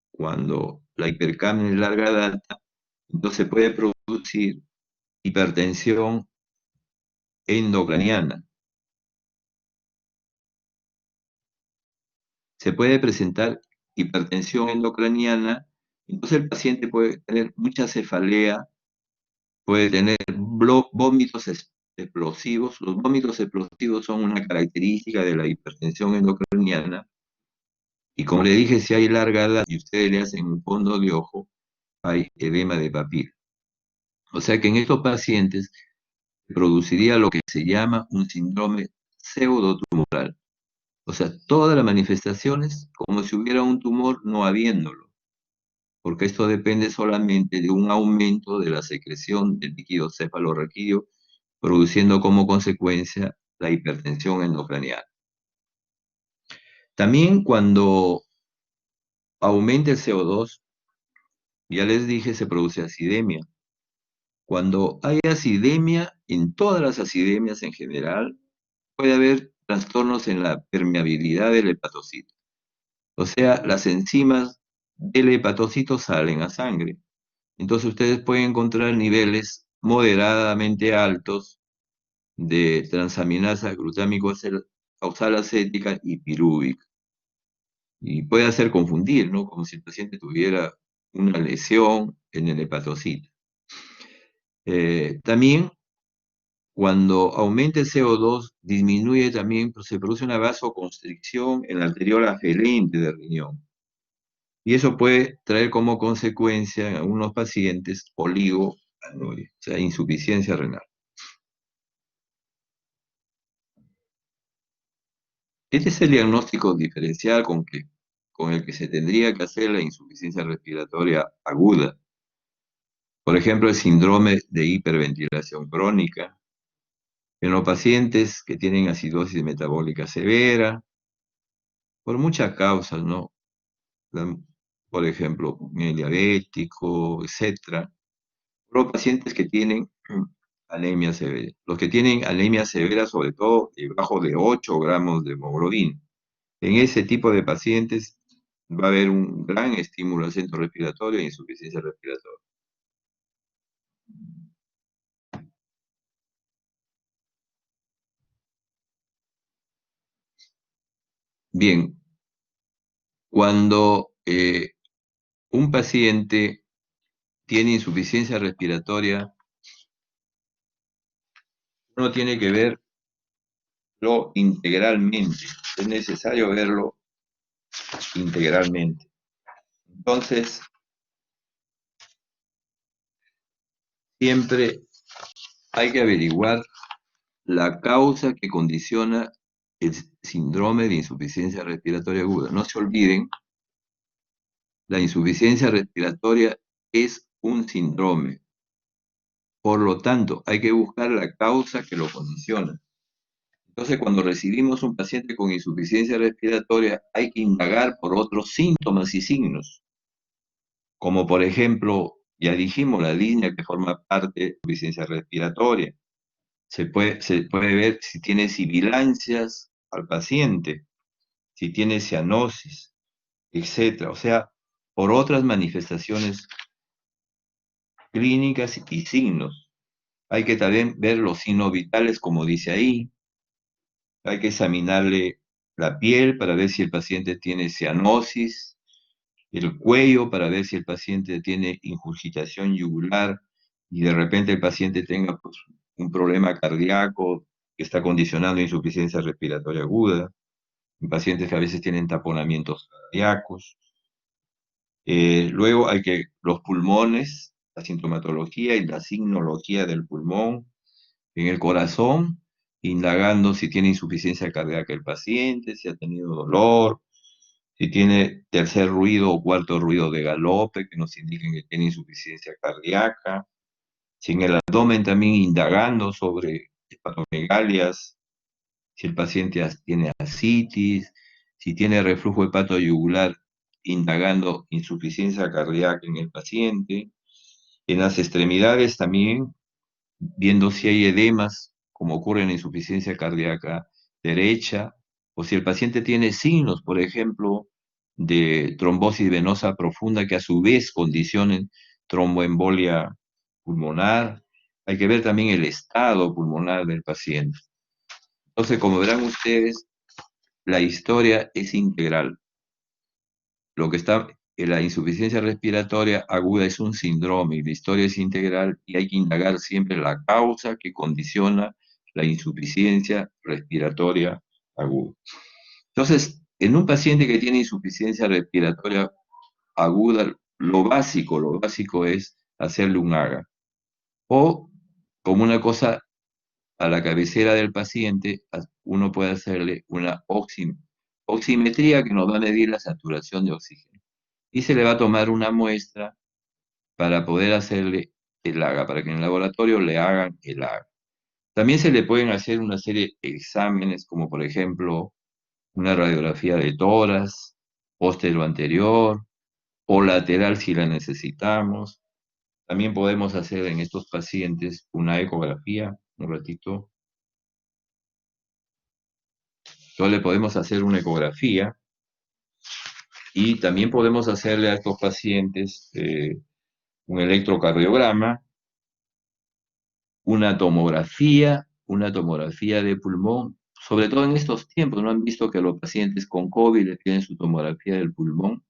cuando la hipercapnia es larga data, entonces puede producir hipertensión endocraniana. Se puede presentar hipertensión endocraniana, entonces el paciente puede tener mucha cefalea, puede tener vómitos explosivos. Los vómitos explosivos son una característica de la hipertensión endocraniana. Y como le dije, si hay larga edad y ustedes le hacen un fondo de ojo, hay edema de papila. O sea que en estos pacientes produciría lo que se llama un síndrome pseudotumoral. O sea, todas las manifestaciones como si hubiera un tumor no habiéndolo, porque esto depende solamente de un aumento de la secreción del líquido cefalorraquídeo, produciendo como consecuencia la hipertensión endocraniana. También cuando aumenta el CO2, ya les dije, se produce acidemia. Cuando hay acidemia, en todas las acidemias en general, puede haber trastornos en la permeabilidad del hepatocito. O sea, las enzimas del hepatocito salen a sangre. Entonces ustedes pueden encontrar niveles moderadamente altos de transaminasa glutámico oxalacética y pirúvica. Y puede hacer confundir, ¿no? Como si el paciente tuviera una lesión en el hepatocito. También cuando aumenta el CO2, disminuye también, pues, se produce una vasoconstricción en la arteriola aferente del riñón. Y eso puede traer como consecuencia en algunos pacientes oligoanuria, o sea, insuficiencia renal. Este es el diagnóstico diferencial con el que se tendría que hacer la insuficiencia respiratoria aguda. Por ejemplo, el síndrome de hiperventilación crónica, en los pacientes que tienen acidosis metabólica severa, por muchas causas, ¿no? La- por ejemplo, el diabético, etcétera. Los pacientes que tienen anemia severa. Los que tienen anemia severa, sobre todo debajo de 8 gramos de hemoglobina. En ese tipo de pacientes va a haber un gran estímulo al centro respiratorio e insuficiencia respiratoria. Bien, cuando un paciente tiene insuficiencia respiratoria, uno tiene que verlo integralmente. Es necesario verlo integralmente. Entonces, siempre hay que averiguar la causa que condiciona el síndrome de insuficiencia respiratoria aguda. No se olviden, la insuficiencia respiratoria es un síndrome. Por lo tanto, hay que buscar la causa que lo condiciona. Entonces, cuando recibimos un paciente con insuficiencia respiratoria, hay que indagar por otros síntomas y signos, como por ejemplo, ya dijimos, la línea que forma parte de la insuficiencia respiratoria. Se puede ver si tiene sibilancias al paciente, si tiene cianosis, etcétera. O sea, por otras manifestaciones clínicas y signos. Hay que también ver los signos vitales, como dice ahí. Hay que examinarle la piel para ver si el paciente tiene cianosis, el cuello para ver si el paciente tiene ingurgitación yugular y de repente el paciente tenga, pues, un problema cardíaco que está condicionando insuficiencia respiratoria aguda. En pacientes que a veces tienen taponamientos cardíacos. Luego hay que los pulmones, la sintomatología y la signología del pulmón. En el corazón, indagando si tiene insuficiencia cardíaca el paciente, si ha tenido dolor, si tiene tercer ruido o cuarto ruido de galope, que nos indiquen que tiene insuficiencia cardíaca. Si en el abdomen también indagando sobre hepatomegalías, si el paciente tiene ascitis, si tiene reflujo hepatoyugular, indagando insuficiencia cardíaca en el paciente. En las extremidades también, viendo si hay edemas, como ocurre en la insuficiencia cardíaca derecha, o si el paciente tiene signos, por ejemplo, de trombosis venosa profunda que a su vez condicionen tromboembolia pulmonar. Hay que ver también el estado pulmonar del paciente. Entonces, como verán ustedes, la historia es integral. Lo que está en la insuficiencia respiratoria aguda es un síndrome y la historia es integral y hay que indagar siempre la causa que condiciona la insuficiencia respiratoria aguda. Entonces, en un paciente que tiene insuficiencia respiratoria aguda, lo básico es hacerle un AGA. O, como una cosa a la cabecera del paciente, uno puede hacerle una oximetría que nos va a medir la saturación de oxígeno. Y se le va a tomar una muestra para poder hacerle el AGA, para que en el laboratorio le hagan el AGA. También se le pueden hacer una serie de exámenes, como por ejemplo una radiografía de tórax, póstero anterior o lateral si la necesitamos. También podemos hacer en estos pacientes una ecografía, un ratito. Entonces le podemos hacer una ecografía y también podemos hacerle a estos pacientes un electrocardiograma, una tomografía de pulmón, sobre todo en estos tiempos, ¿no han visto que los pacientes con COVID le piden su tomografía del pulmón?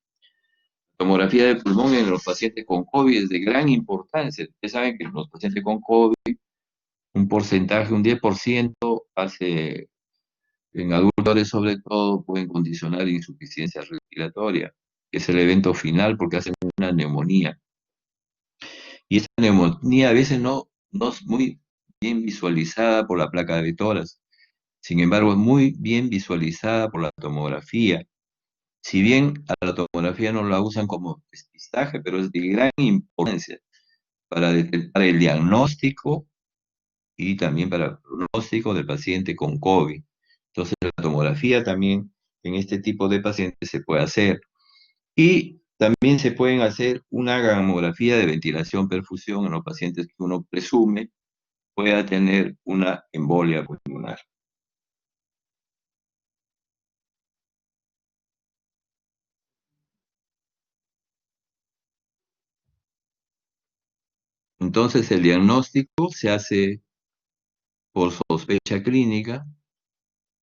Tomografía de pulmón en los pacientes con COVID es de gran importancia. Ustedes saben que los pacientes con COVID, un porcentaje, un 10% hace, en adultos sobre todo, pueden condicionar insuficiencia respiratoria, que es el evento final porque hacen una neumonía. Y esta neumonía a veces no es muy bien visualizada por la placa de tórax. Sin embargo, es muy bien visualizada por la tomografía. Si bien a la tomografía no la usan como despistaje, pero es de gran importancia para detectar el diagnóstico y también para el pronóstico del paciente con COVID. Entonces, la tomografía también en este tipo de pacientes se puede hacer. Y también se pueden hacer una gamografía de ventilación-perfusión en los pacientes que uno presume pueda tener una embolia pulmonar. Entonces, el diagnóstico se hace por sospecha clínica.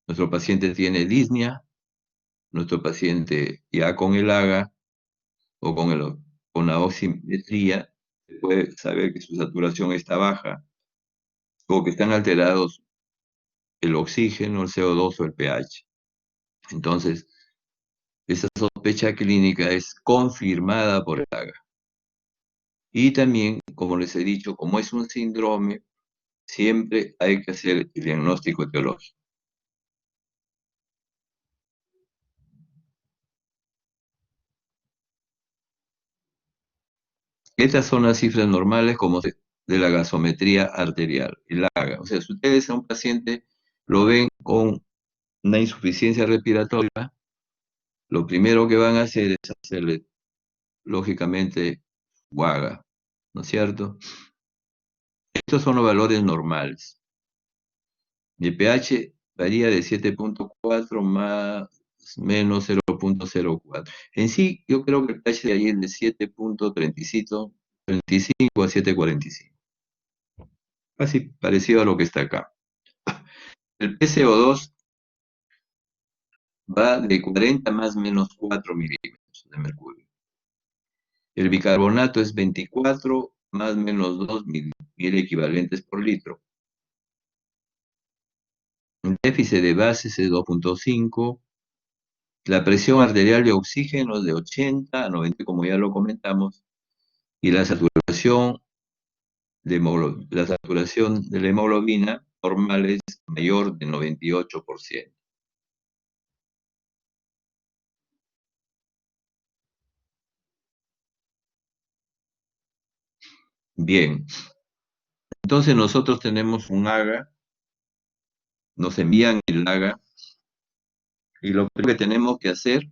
Nuestro paciente tiene disnea, nuestro paciente ya con el AGA o con la oximetría, se puede saber que su saturación está baja o que están alterados el oxígeno, el CO2 o el pH. Entonces, esa sospecha clínica es confirmada por el AGA. Y también, como les he dicho, como es un síndrome, siempre hay que hacer el diagnóstico etiológico. Estas son las cifras normales de la gasometría arterial, el AGA. O sea, si ustedes a un paciente lo ven con una insuficiencia respiratoria, lo primero que van a hacer es hacerle, lógicamente, su AGA, ¿no es cierto? Estos son los valores normales. El pH varía de 7.4 más menos 0.04. En sí, yo creo que el pH de ahí es de 7.35 a 7.45. Casi parecido a lo que está acá. El PCO2 va de 40 más menos 4 milímetros de mercurio. El bicarbonato es 24 más menos 2 mil equivalentes por litro. El déficit de bases es 2.5. La presión arterial de oxígeno es de 80 a 90, como ya lo comentamos. Y la saturación de la hemoglobina normal es mayor de 98%. Bien, entonces nosotros tenemos un AGA, nos envían el AGA, y lo primero que tenemos que hacer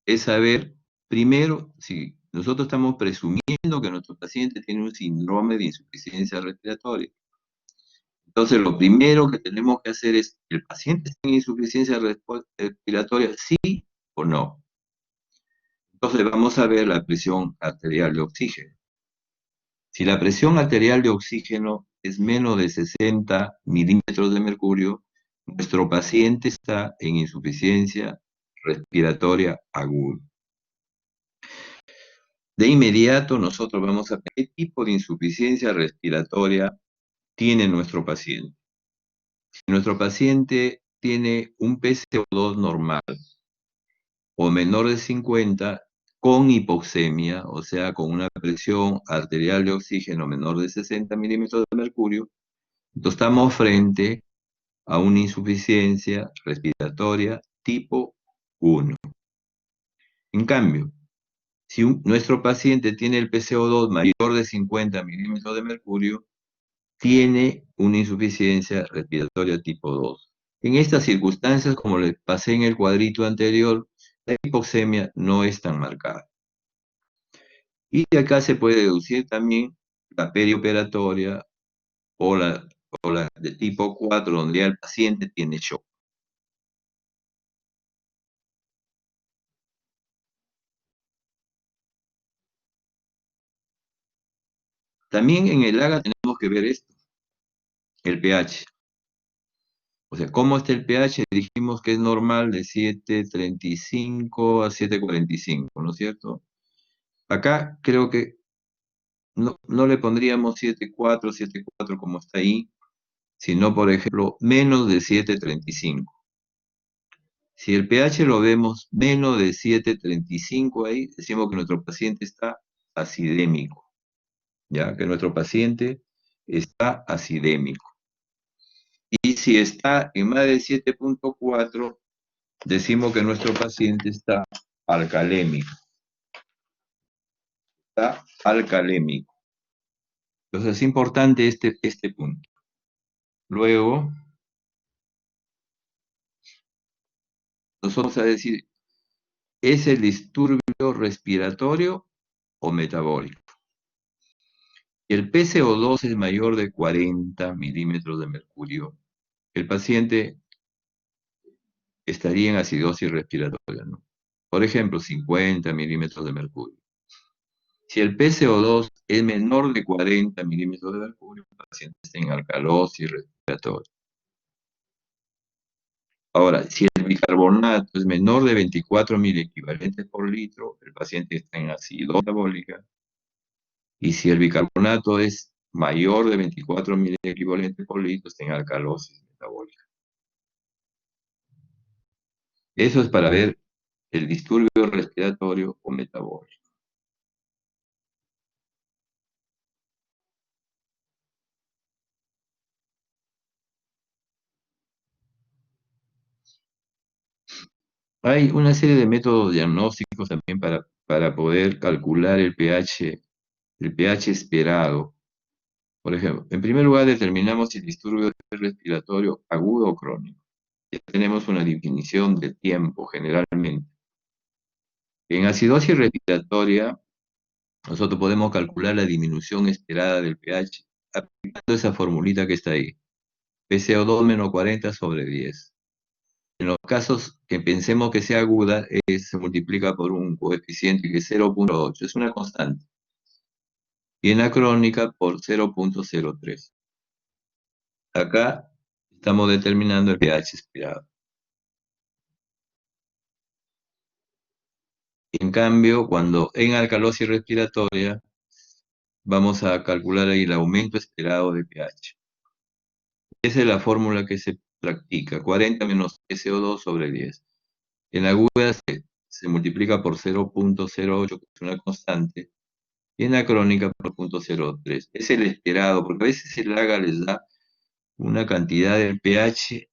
es saber, primero, si nosotros estamos presumiendo que nuestro paciente tiene un síndrome de insuficiencia respiratoria. Entonces, lo primero que tenemos que hacer es, ¿el paciente está en insuficiencia respiratoria, sí o no? Entonces, vamos a ver la presión arterial de oxígeno. Si la presión arterial de oxígeno es menos de 60 milímetros de mercurio, nuestro paciente está en insuficiencia respiratoria aguda. De inmediato, nosotros vamos a ver qué tipo de insuficiencia respiratoria tiene nuestro paciente. Si nuestro paciente tiene un PCO2 normal o menor de 50 con hipoxemia, o sea, con una presión arterial de oxígeno menor de 60 milímetros de mercurio, entonces estamos frente a una insuficiencia respiratoria tipo 1. En cambio, si nuestro paciente tiene el PCO2 mayor de 50 milímetros de mercurio, tiene una insuficiencia respiratoria tipo 2. En estas circunstancias, como les pasé en el cuadrito anterior, la hipoxemia no es tan marcada. Y de acá se puede deducir también la perioperatoria o la de tipo 4, donde ya el paciente tiene shock. También en el AGA tenemos que ver esto, el pH. O sea, ¿cómo está el pH? Dijimos que es normal de 7,35 a 7,45, ¿no es cierto? Acá creo que no le pondríamos 7,4 como está ahí, sino, por ejemplo, menos de 7,35. Si el pH lo vemos menos de 7,35 ahí, decimos que nuestro paciente está acidémico, ¿ya? Que nuestro paciente está acidémico. Y si está en más de 7,4, decimos que nuestro paciente está alcalémico. Está alcalémico. Entonces es importante este punto. Luego, nosotros vamos a decir, ¿es el disturbio respiratorio o metabólico? El PCO2 es mayor de 40 milímetros de mercurio. El paciente estaría en acidosis respiratoria, ¿no? Por ejemplo, 50 milímetros de mercurio. Si el PCO2 es menor de 40 milímetros de mercurio, el paciente está en alcalosis respiratoria. Ahora, si el bicarbonato es menor de 24 mil equivalentes por litro, el paciente está en acidosis metabólica. Y si el bicarbonato es mayor de 24 mil equivalentes por litro, está en alcalosis metabólica. Eso es para ver el disturbio respiratorio o metabólico. Hay una serie de métodos diagnósticos también para poder calcular el pH esperado. Por ejemplo, en primer lugar determinamos si el disturbio respiratorio agudo o crónico. Ya tenemos una definición de tiempo generalmente. En acidosis respiratoria, nosotros podemos calcular la disminución esperada del pH aplicando esa formulita que está ahí. PCO2 menos 40 sobre 10. En los casos que pensemos que sea aguda, se multiplica por un coeficiente que es 0,8, es una constante. Y en la crónica por 0,03. Acá estamos determinando el pH esperado. En cambio, cuando en alcalosis respiratoria, vamos a calcular ahí el aumento esperado de pH. Esa es la fórmula que se practica, 40 menos SO2 sobre 10. En aguda se multiplica por 0,08, que es una constante, y en la crónica por 0,03. Es el esperado, porque a veces el AGA les da una cantidad de pH,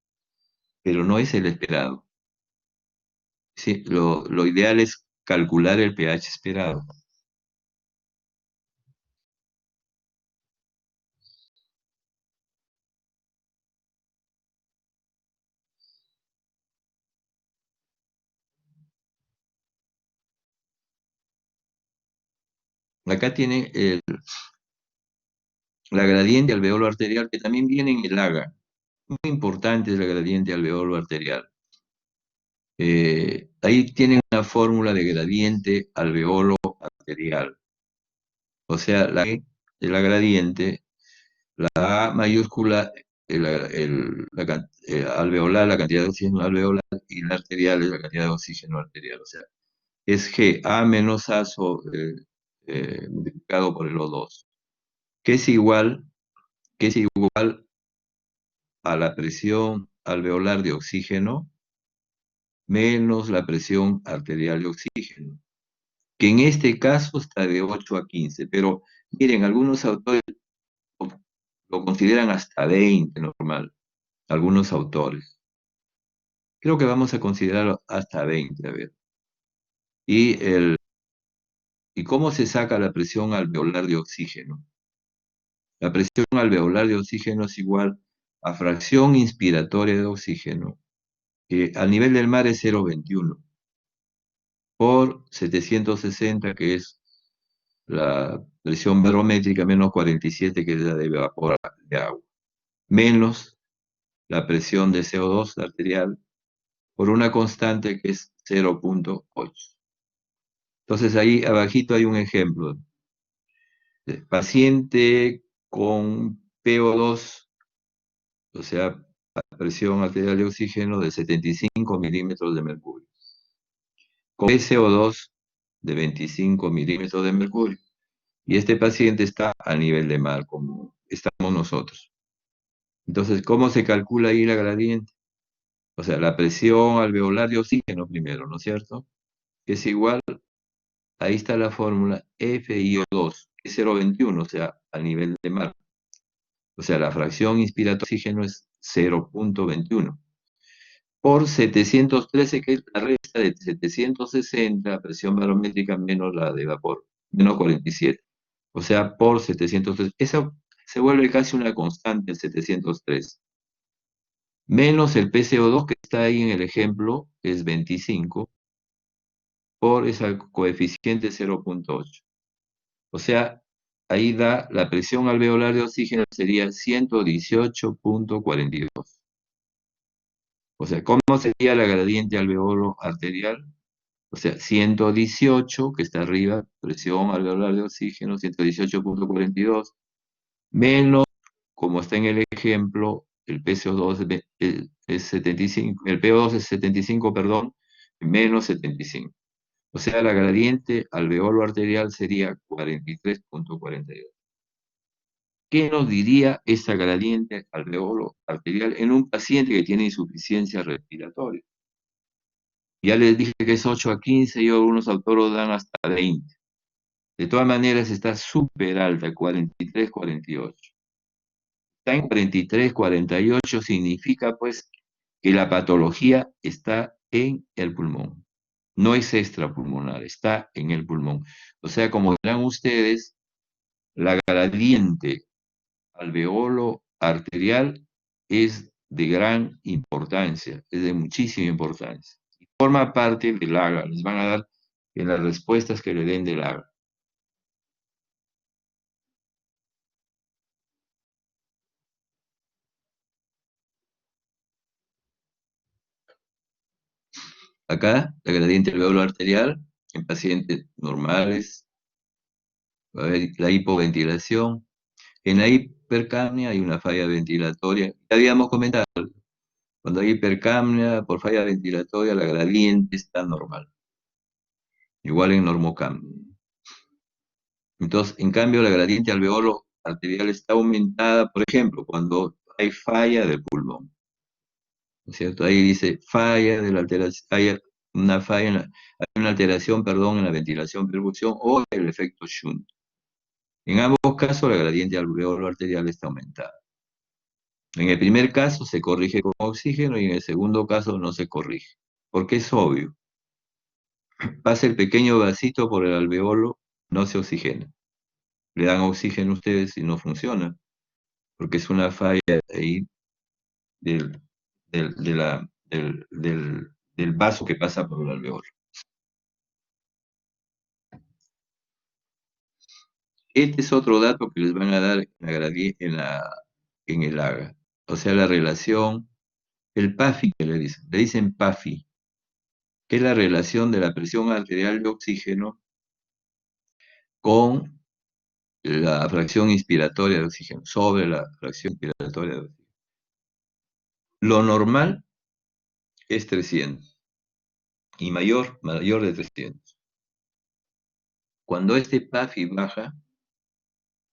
pero no es el esperado. Sí, lo ideal es calcular el pH esperado. Acá tiene la gradiente alveolo arterial, que también viene en el AGA. Muy importante es la gradiente alveolo arterial. Ahí tienen una fórmula de gradiente alveolo arterial. O sea, de la gradiente, la A mayúscula, alveolar, la cantidad de oxígeno alveolar, y la arterial es la cantidad de oxígeno arterial. O sea, es G, A menos A multiplicado por el O2, que es igual, que es igual a la presión alveolar de oxígeno menos la presión arterial de oxígeno, que en este caso está de 8 a 15, pero miren, algunos autores lo consideran hasta 20 normal, algunos autores. Creo que vamos a considerarlo hasta 20, a ver. ¿Y cómo se saca la presión alveolar de oxígeno? La presión alveolar de oxígeno es igual a fracción inspiratoria de oxígeno, que al nivel del mar es 0,21, por 760, que es la presión barométrica, menos 47, que es la de vapor de agua, menos la presión de CO2 arterial por una constante que es 0,8. Entonces ahí abajito hay un ejemplo. Paciente con PO2, o sea, presión arterial de oxígeno de 75 milímetros de mercurio, con SO2 de 25 milímetros de mercurio. Y este paciente está a nivel de mar, como estamos nosotros. Entonces, ¿cómo se calcula ahí la gradiente? O sea, la presión alveolar de oxígeno primero, ¿no es cierto? Que es igual, ahí está la fórmula FiO2, que es 0,21, o sea, a nivel de mar. O sea, la fracción inspiratoria de oxígeno es 0,21. Por 713, que es la resta de 760, presión barométrica menos la de vapor, menos 47. O sea, por 703. Eso se vuelve casi una constante, el 703. Menos el PCO2 que está ahí en el ejemplo, que es 25, por ese coeficiente 0,8. O sea, ahí da la presión alveolar de oxígeno sería 118,42. O sea, ¿cómo sería la gradiente alveolo arterial? O sea, 118, que está arriba, presión alveolar de oxígeno, 118,42, menos, como está en el ejemplo, el PCO2 es 75, el PO2 es 75, perdón, menos 75. O sea, la gradiente alveolo arterial sería 43,42. ¿Qué nos diría esa gradiente alveolo arterial en un paciente que tiene insuficiencia respiratoria? Ya les dije que es 8 a 15 y algunos autores dan hasta 20. De todas maneras está súper alta, 43, 48. Está en 43, 48 significa pues que la patología está en el pulmón. No es extrapulmonar, está en el pulmón. O sea, como verán ustedes, la gradiente alveolo arterial es de gran importancia, es de muchísima importancia. Forma parte del AGA, les van a dar en las respuestas que le den del AGA. Acá, la gradiente alveolo arterial en pacientes normales, va a haber la hipoventilación. En la hipercapnia hay una falla ventilatoria. Ya habíamos comentado, cuando hay hipercapnia por falla ventilatoria, la gradiente está normal. Igual en normocapnia. Entonces, en cambio, la gradiente alveolo arterial está aumentada, por ejemplo, cuando hay falla del pulmón. ¿No es cierto? Ahí dice falla de la alteración, hay una falla, hay una alteración, perdón, en la ventilación perfusión o el efecto shunt. En ambos casos, la gradiente alveolo arterial está aumentada. En el primer caso se corrige con oxígeno y en el segundo caso no se corrige, porque es obvio. Pasa el pequeño vasito por el alveolo, no se oxigena. Le dan oxígeno a ustedes y no funciona, porque es una falla ahí del, del vaso que pasa por el alveolo. Este es otro dato que les van a dar en el AGA. O sea, la relación, el PAFI que le dicen PAFI, que es la relación de la presión arterial de oxígeno con la fracción inspiratoria de oxígeno, sobre la fracción inspiratoria de oxígeno. Lo normal es 300 y mayor de 300. Cuando este PAFI baja,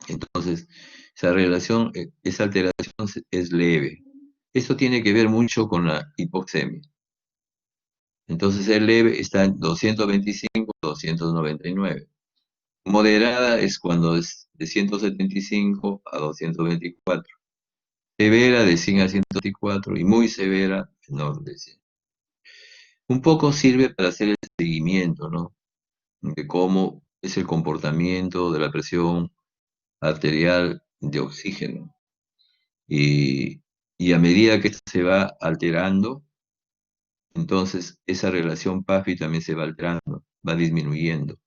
entonces esa relación, esa alteración es leve. Esto tiene que ver mucho con la hipoxemia. Entonces el leve está en 225, 299. Moderada es cuando es de 175 a 224. Severa de 100 a 124 y muy severa menor de 100. Un poco sirve para hacer el seguimiento, ¿no? De cómo es el comportamiento de la presión arterial de oxígeno. Y Y a medida que esto se va alterando, entonces esa relación PAFI también se va alterando, va disminuyendo.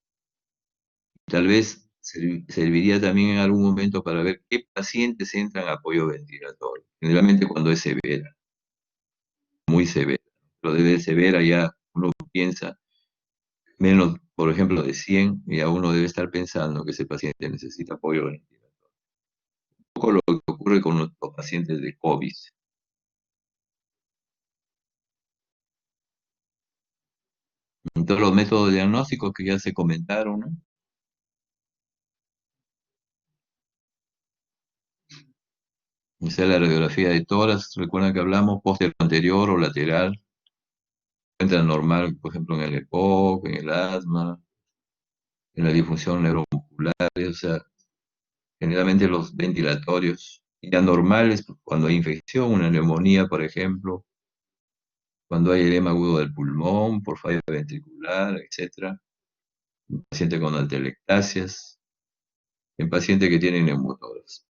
Tal vez serviría también en algún momento para ver qué pacientes entran a apoyo ventilatorio. Generalmente cuando es severa, muy severa. Pero de severa ya uno piensa menos, por ejemplo, de 100, ya uno debe estar pensando que ese paciente necesita apoyo ventilatorio. Un poco lo que ocurre con los pacientes de COVID. En todos los métodos diagnósticos que ya se comentaron, ¿no? Esa es la radiografía de tórax, recuerdan que hablamos póster anterior o lateral, encuentra normal, por ejemplo, en el EPOC, en el asma, en la disfunción neuromuscular, o sea, generalmente los ventilatorios, y anormales pues, cuando hay infección, una neumonía, por ejemplo, cuando hay edema agudo del pulmón, por falla ventricular, etcétera, en paciente con atelectasias, en paciente que tiene neumotórax.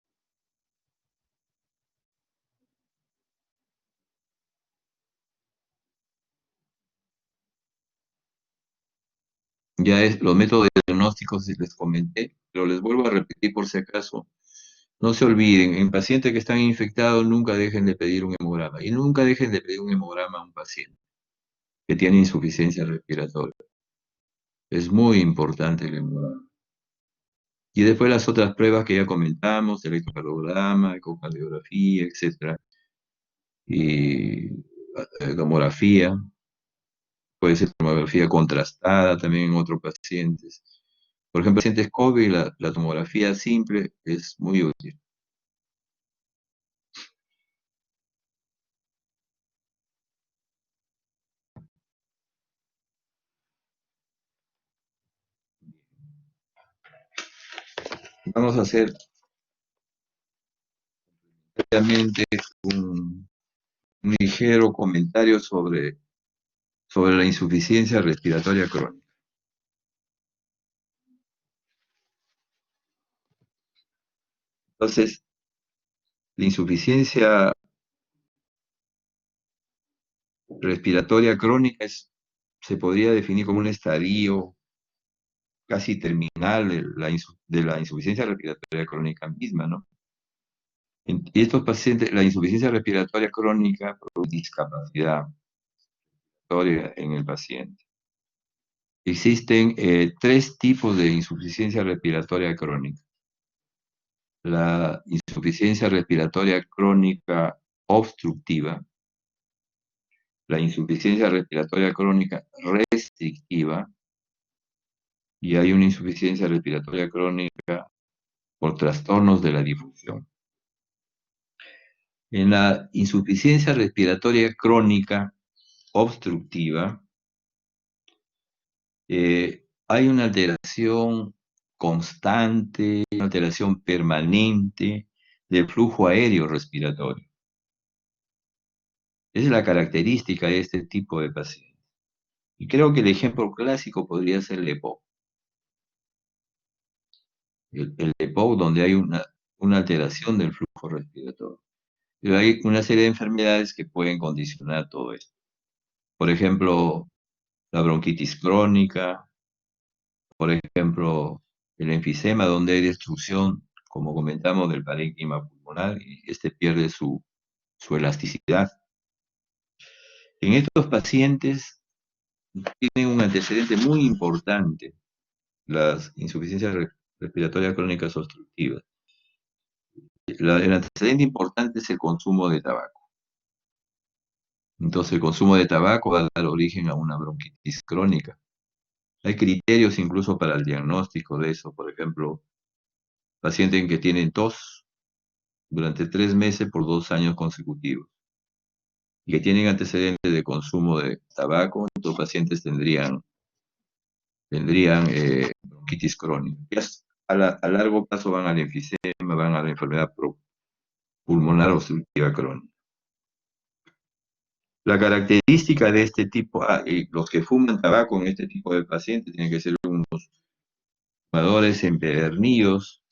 Ya es los métodos diagnósticos les comenté, pero les vuelvo a repetir por si acaso. No se olviden, en pacientes que están infectados nunca dejen de pedir un hemograma y nunca dejen de pedir un hemograma a un paciente que tiene insuficiencia respiratoria. Es muy importante el hemograma. Y después las otras pruebas que ya comentamos, electrocardiograma, ecocardiografía, etcétera, y tomografía, puede ser tomografía contrastada también en otros pacientes. Por ejemplo, pacientes COVID, la tomografía simple es muy útil. Vamos a hacer obviamente un ligero comentario sobre la insuficiencia respiratoria crónica. Entonces, la insuficiencia respiratoria crónica se podría definir como un estadio casi terminal de la insuficiencia respiratoria crónica misma, ¿no? Y estos pacientes, la insuficiencia respiratoria crónica produce discapacidad respiratoria en el paciente. Existen tres tipos de insuficiencia respiratoria crónica. La insuficiencia respiratoria crónica obstructiva, la insuficiencia respiratoria crónica restrictiva y hay una insuficiencia respiratoria crónica por trastornos de la difusión. En la insuficiencia respiratoria crónica obstructiva hay una alteración constante, una alteración permanente del flujo aéreo respiratorio. Esa es la característica de este tipo de pacientes. Y creo que el ejemplo clásico podría ser el EPOC. El EPOC donde hay una alteración del flujo respiratorio. Pero hay una serie de enfermedades que pueden condicionar todo esto. Por ejemplo, la bronquitis crónica, por ejemplo, el enfisema, donde hay destrucción, como comentamos, del parénquima pulmonar, y este pierde su elasticidad. En estos pacientes tienen un antecedente muy importante, las insuficiencias respiratorias crónicas obstructivas. El antecedente importante es el consumo de tabaco. Entonces, el consumo de tabaco va a dar origen a una bronquitis crónica. Hay criterios incluso para el diagnóstico de eso. Por ejemplo, pacientes que tienen tos durante 3 meses por 2 años consecutivos y que tienen antecedentes de consumo de tabaco, estos pacientes tendrían bronquitis crónica. A largo plazo van al enfisema, van a la enfermedad pulmonar obstructiva crónica. La característica de este tipo, los que fuman tabaco en este tipo de pacientes tienen que ser unos fumadores empedernidos.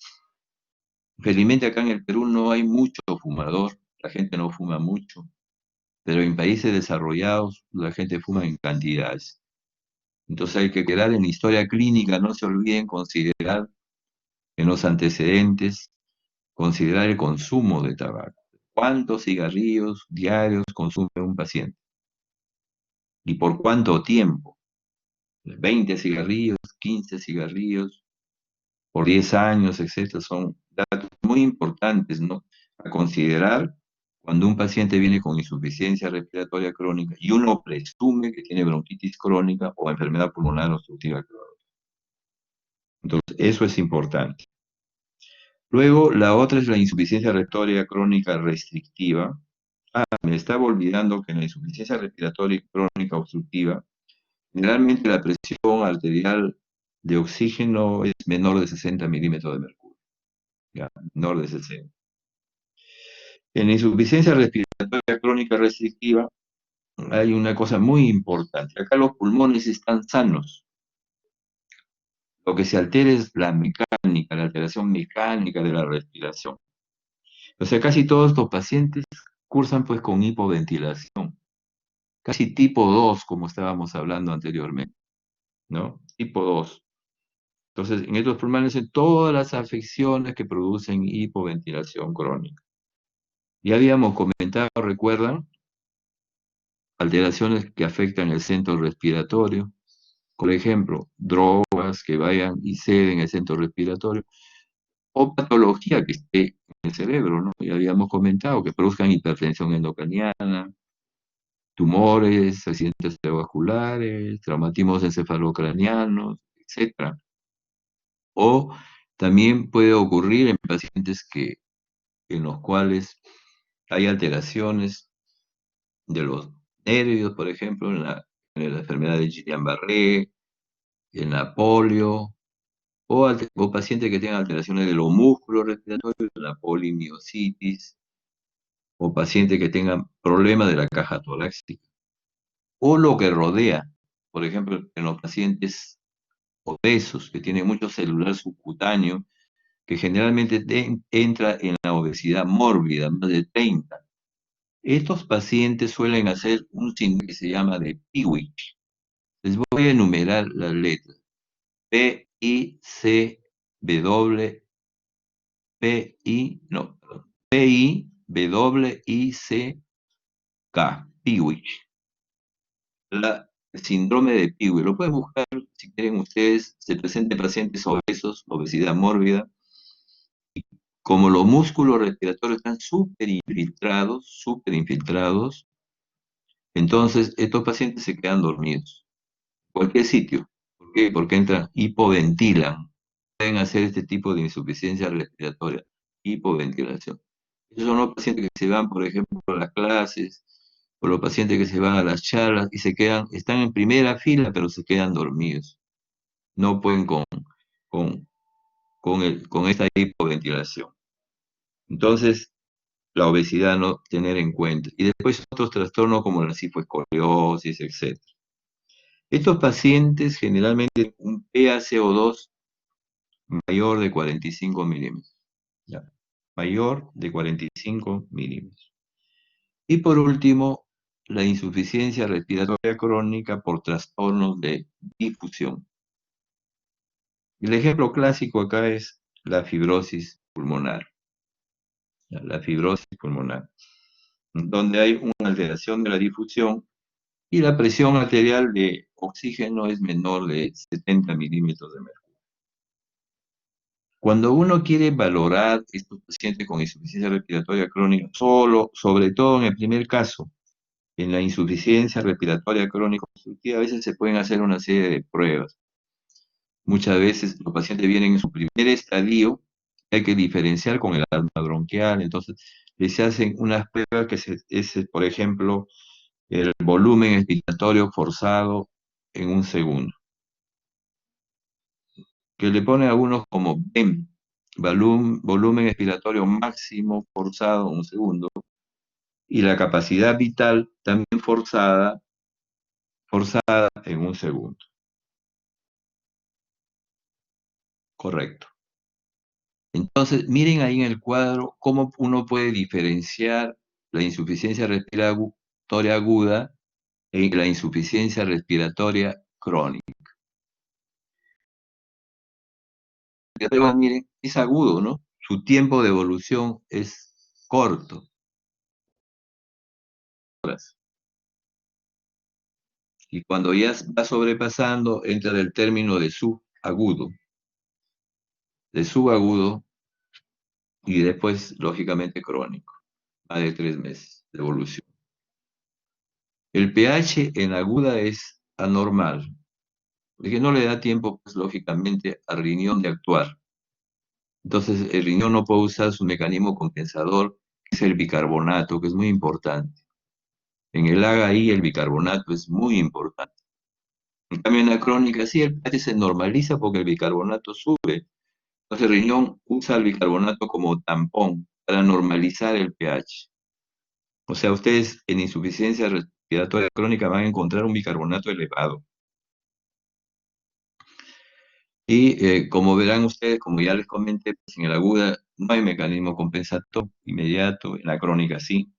Felizmente acá en el Perú no hay mucho fumador, la gente no fuma mucho, pero en países desarrollados la gente fuma en cantidades. Entonces hay que quedar en la historia clínica, no se olviden considerar en los antecedentes, considerar el consumo de tabaco. ¿Cuántos cigarrillos diarios consume un paciente? ¿Y por cuánto tiempo? 20 cigarrillos, 15 cigarrillos, por 10 años, etcétera, son datos muy importantes, ¿no? A considerar cuando un paciente viene con insuficiencia respiratoria crónica y uno presume que tiene bronquitis crónica o enfermedad pulmonar obstructiva crónica. Entonces, eso es importante. Luego, la otra es la insuficiencia respiratoria crónica restrictiva. Me estaba olvidando que en la insuficiencia respiratoria crónica obstructiva, generalmente la presión arterial de oxígeno es menor de 60 milímetros de mercurio, ya, menor de 60. En la insuficiencia respiratoria crónica restrictiva hay una cosa muy importante. Acá los pulmones están sanos. Lo que se altera es la mecánica, la alteración mecánica de la respiración. O sea, casi todos estos pacientes cursan pues con hipoventilación, casi tipo 2, como estábamos hablando anteriormente, ¿no? Tipo 2. Entonces, en estos pulmones en todas las afecciones que producen hipoventilación crónica. Ya habíamos comentado, ¿recuerdan? Alteraciones que afectan el centro respiratorio, por ejemplo, drogas que vayan y ceden el centro respiratorio, o patología que esté en el cerebro, ¿no? Ya habíamos comentado que produzcan hipertensión endocraniana, tumores, accidentes cerebrovasculares, traumatismos encefalocranianos, etcétera. O también puede ocurrir en pacientes en los cuales hay alteraciones de los nervios, por ejemplo, en la enfermedad de Guillain-Barré, en la polio, o pacientes que tengan alteraciones de los músculos respiratorios, la polimiositis, o pacientes que tengan problemas de la caja torácica, o lo que rodea, por ejemplo, en los pacientes obesos que tienen mucho celular subcutáneo, que generalmente entra en la obesidad mórbida, más de 30. Estos pacientes suelen hacer un síndrome que se llama de Piwich. Les voy a enumerar las letras. P-I-C-W, P-I, no, perdón, P-I-W-I-C-K, Piwich. El síndrome de Piwich, lo pueden buscar si quieren ustedes, se presenta en pacientes obesos, obesidad mórbida, como los músculos respiratorios están súper infiltrados, entonces estos pacientes se quedan dormidos. Cualquier sitio. ¿Por qué? Porque entran, hipoventilan. Pueden hacer este tipo de insuficiencia respiratoria, hipoventilación. Esos son los pacientes que se van, por ejemplo, a las clases, o los pacientes que se van a las charlas y se quedan, están en primera fila, pero se quedan dormidos. No pueden con, con esta hipoventilación. Entonces, la obesidad no tener en cuenta. Y después otros trastornos como la cifoescoliosis, etc. Estos pacientes generalmente tienen un PaCO2 mayor de 45 milímetros. ¿Ya? Mayor de 45 milímetros. Y por último, la insuficiencia respiratoria crónica por trastornos de difusión. El ejemplo clásico acá es la fibrosis pulmonar. ¿Ya? La fibrosis pulmonar, donde hay una alteración de la difusión y la presión arterial de oxígeno es menor de 70 milímetros de mercurio. Cuando uno quiere valorar estos pacientes con insuficiencia respiratoria crónica, sobre todo en el primer caso, en la insuficiencia respiratoria crónica obstructiva, a veces se pueden hacer una serie de pruebas. Muchas veces los pacientes vienen en su primer estadio, hay que diferenciar con el asma bronquial, entonces les hacen unas pruebas que es, por ejemplo, el volumen expiratorio forzado en un segundo, que le ponen algunos como BEM, volumen expiratorio máximo forzado en un segundo, y la capacidad vital también forzada en un segundo. Correcto. Entonces, miren ahí en el cuadro cómo uno puede diferenciar la insuficiencia respiratoria aguda y la insuficiencia respiratoria crónica. Pero miren, es agudo, ¿no? Su tiempo de evolución es corto. Y cuando ya va sobrepasando, entra el término de subagudo y después, lógicamente, crónico, más de 3 meses de evolución. El pH en aguda es anormal, porque no le da tiempo, pues, lógicamente, al riñón de actuar. Entonces, el riñón no puede usar su mecanismo compensador, que es el bicarbonato, que es muy importante. En el HAGA-I el bicarbonato es muy importante. En cambio, en la crónica sí, el pH se normaliza porque el bicarbonato sube. Entonces, el riñón usa el bicarbonato como tampón para normalizar el pH. O sea, ustedes en insuficiencia respiratoria crónica van a encontrar un bicarbonato elevado. Y como verán ustedes, como ya les comenté, pues en el aguda no hay mecanismo compensatorio inmediato, en la crónica sí.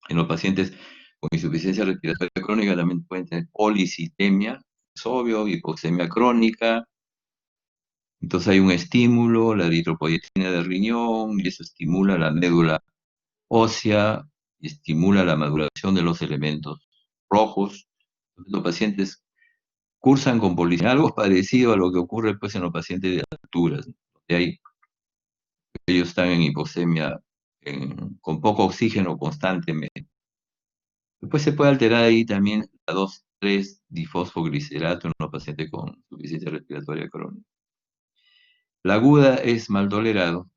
En los pacientes con insuficiencia respiratoria crónica también pueden tener policitemia, es obvio, hipoxemia crónica. Entonces hay un estímulo, la eritropoyetina del riñón, y eso estimula la médula ósea, y estimula la maduración de los elementos rojos. Los pacientes cursan con polisemia, algo parecido a lo que ocurre, pues, en los pacientes de alturas, ¿no? De ahí ellos están en hipoxemia con poco oxígeno constantemente. Después se puede alterar ahí también la 2,3-difosfoglicerato en los pacientes con insuficiencia respiratoria crónica. La aguda es mal tolerado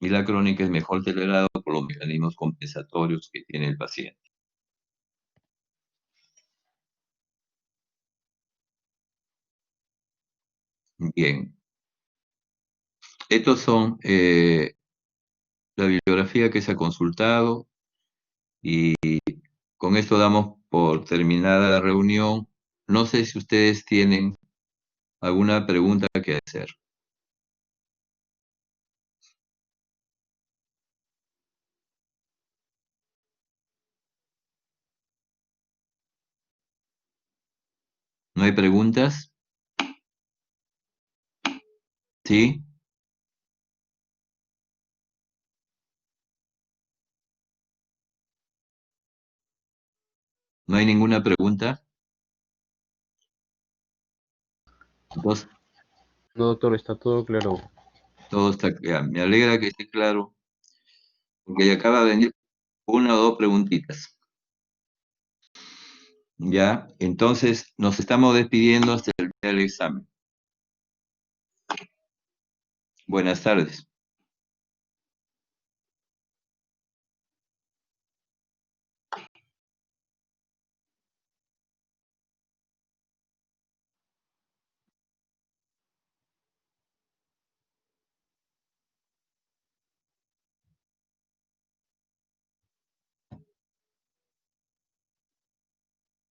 y la crónica es mejor tolerado por los mecanismos compensatorios que tiene el paciente. Bien, estos son la bibliografía que se ha consultado y con esto damos por terminada la reunión. No sé si ustedes tienen alguna pregunta que hacer. ¿No hay preguntas? ¿Sí? ¿No hay ninguna pregunta? Entonces, No, doctor, está todo claro. todo está claro. Me alegra que esté claro, porque ya acaba de venir una o dos preguntitas. Ya, entonces nos estamos despidiendo hasta el día del examen. Buenas tardes.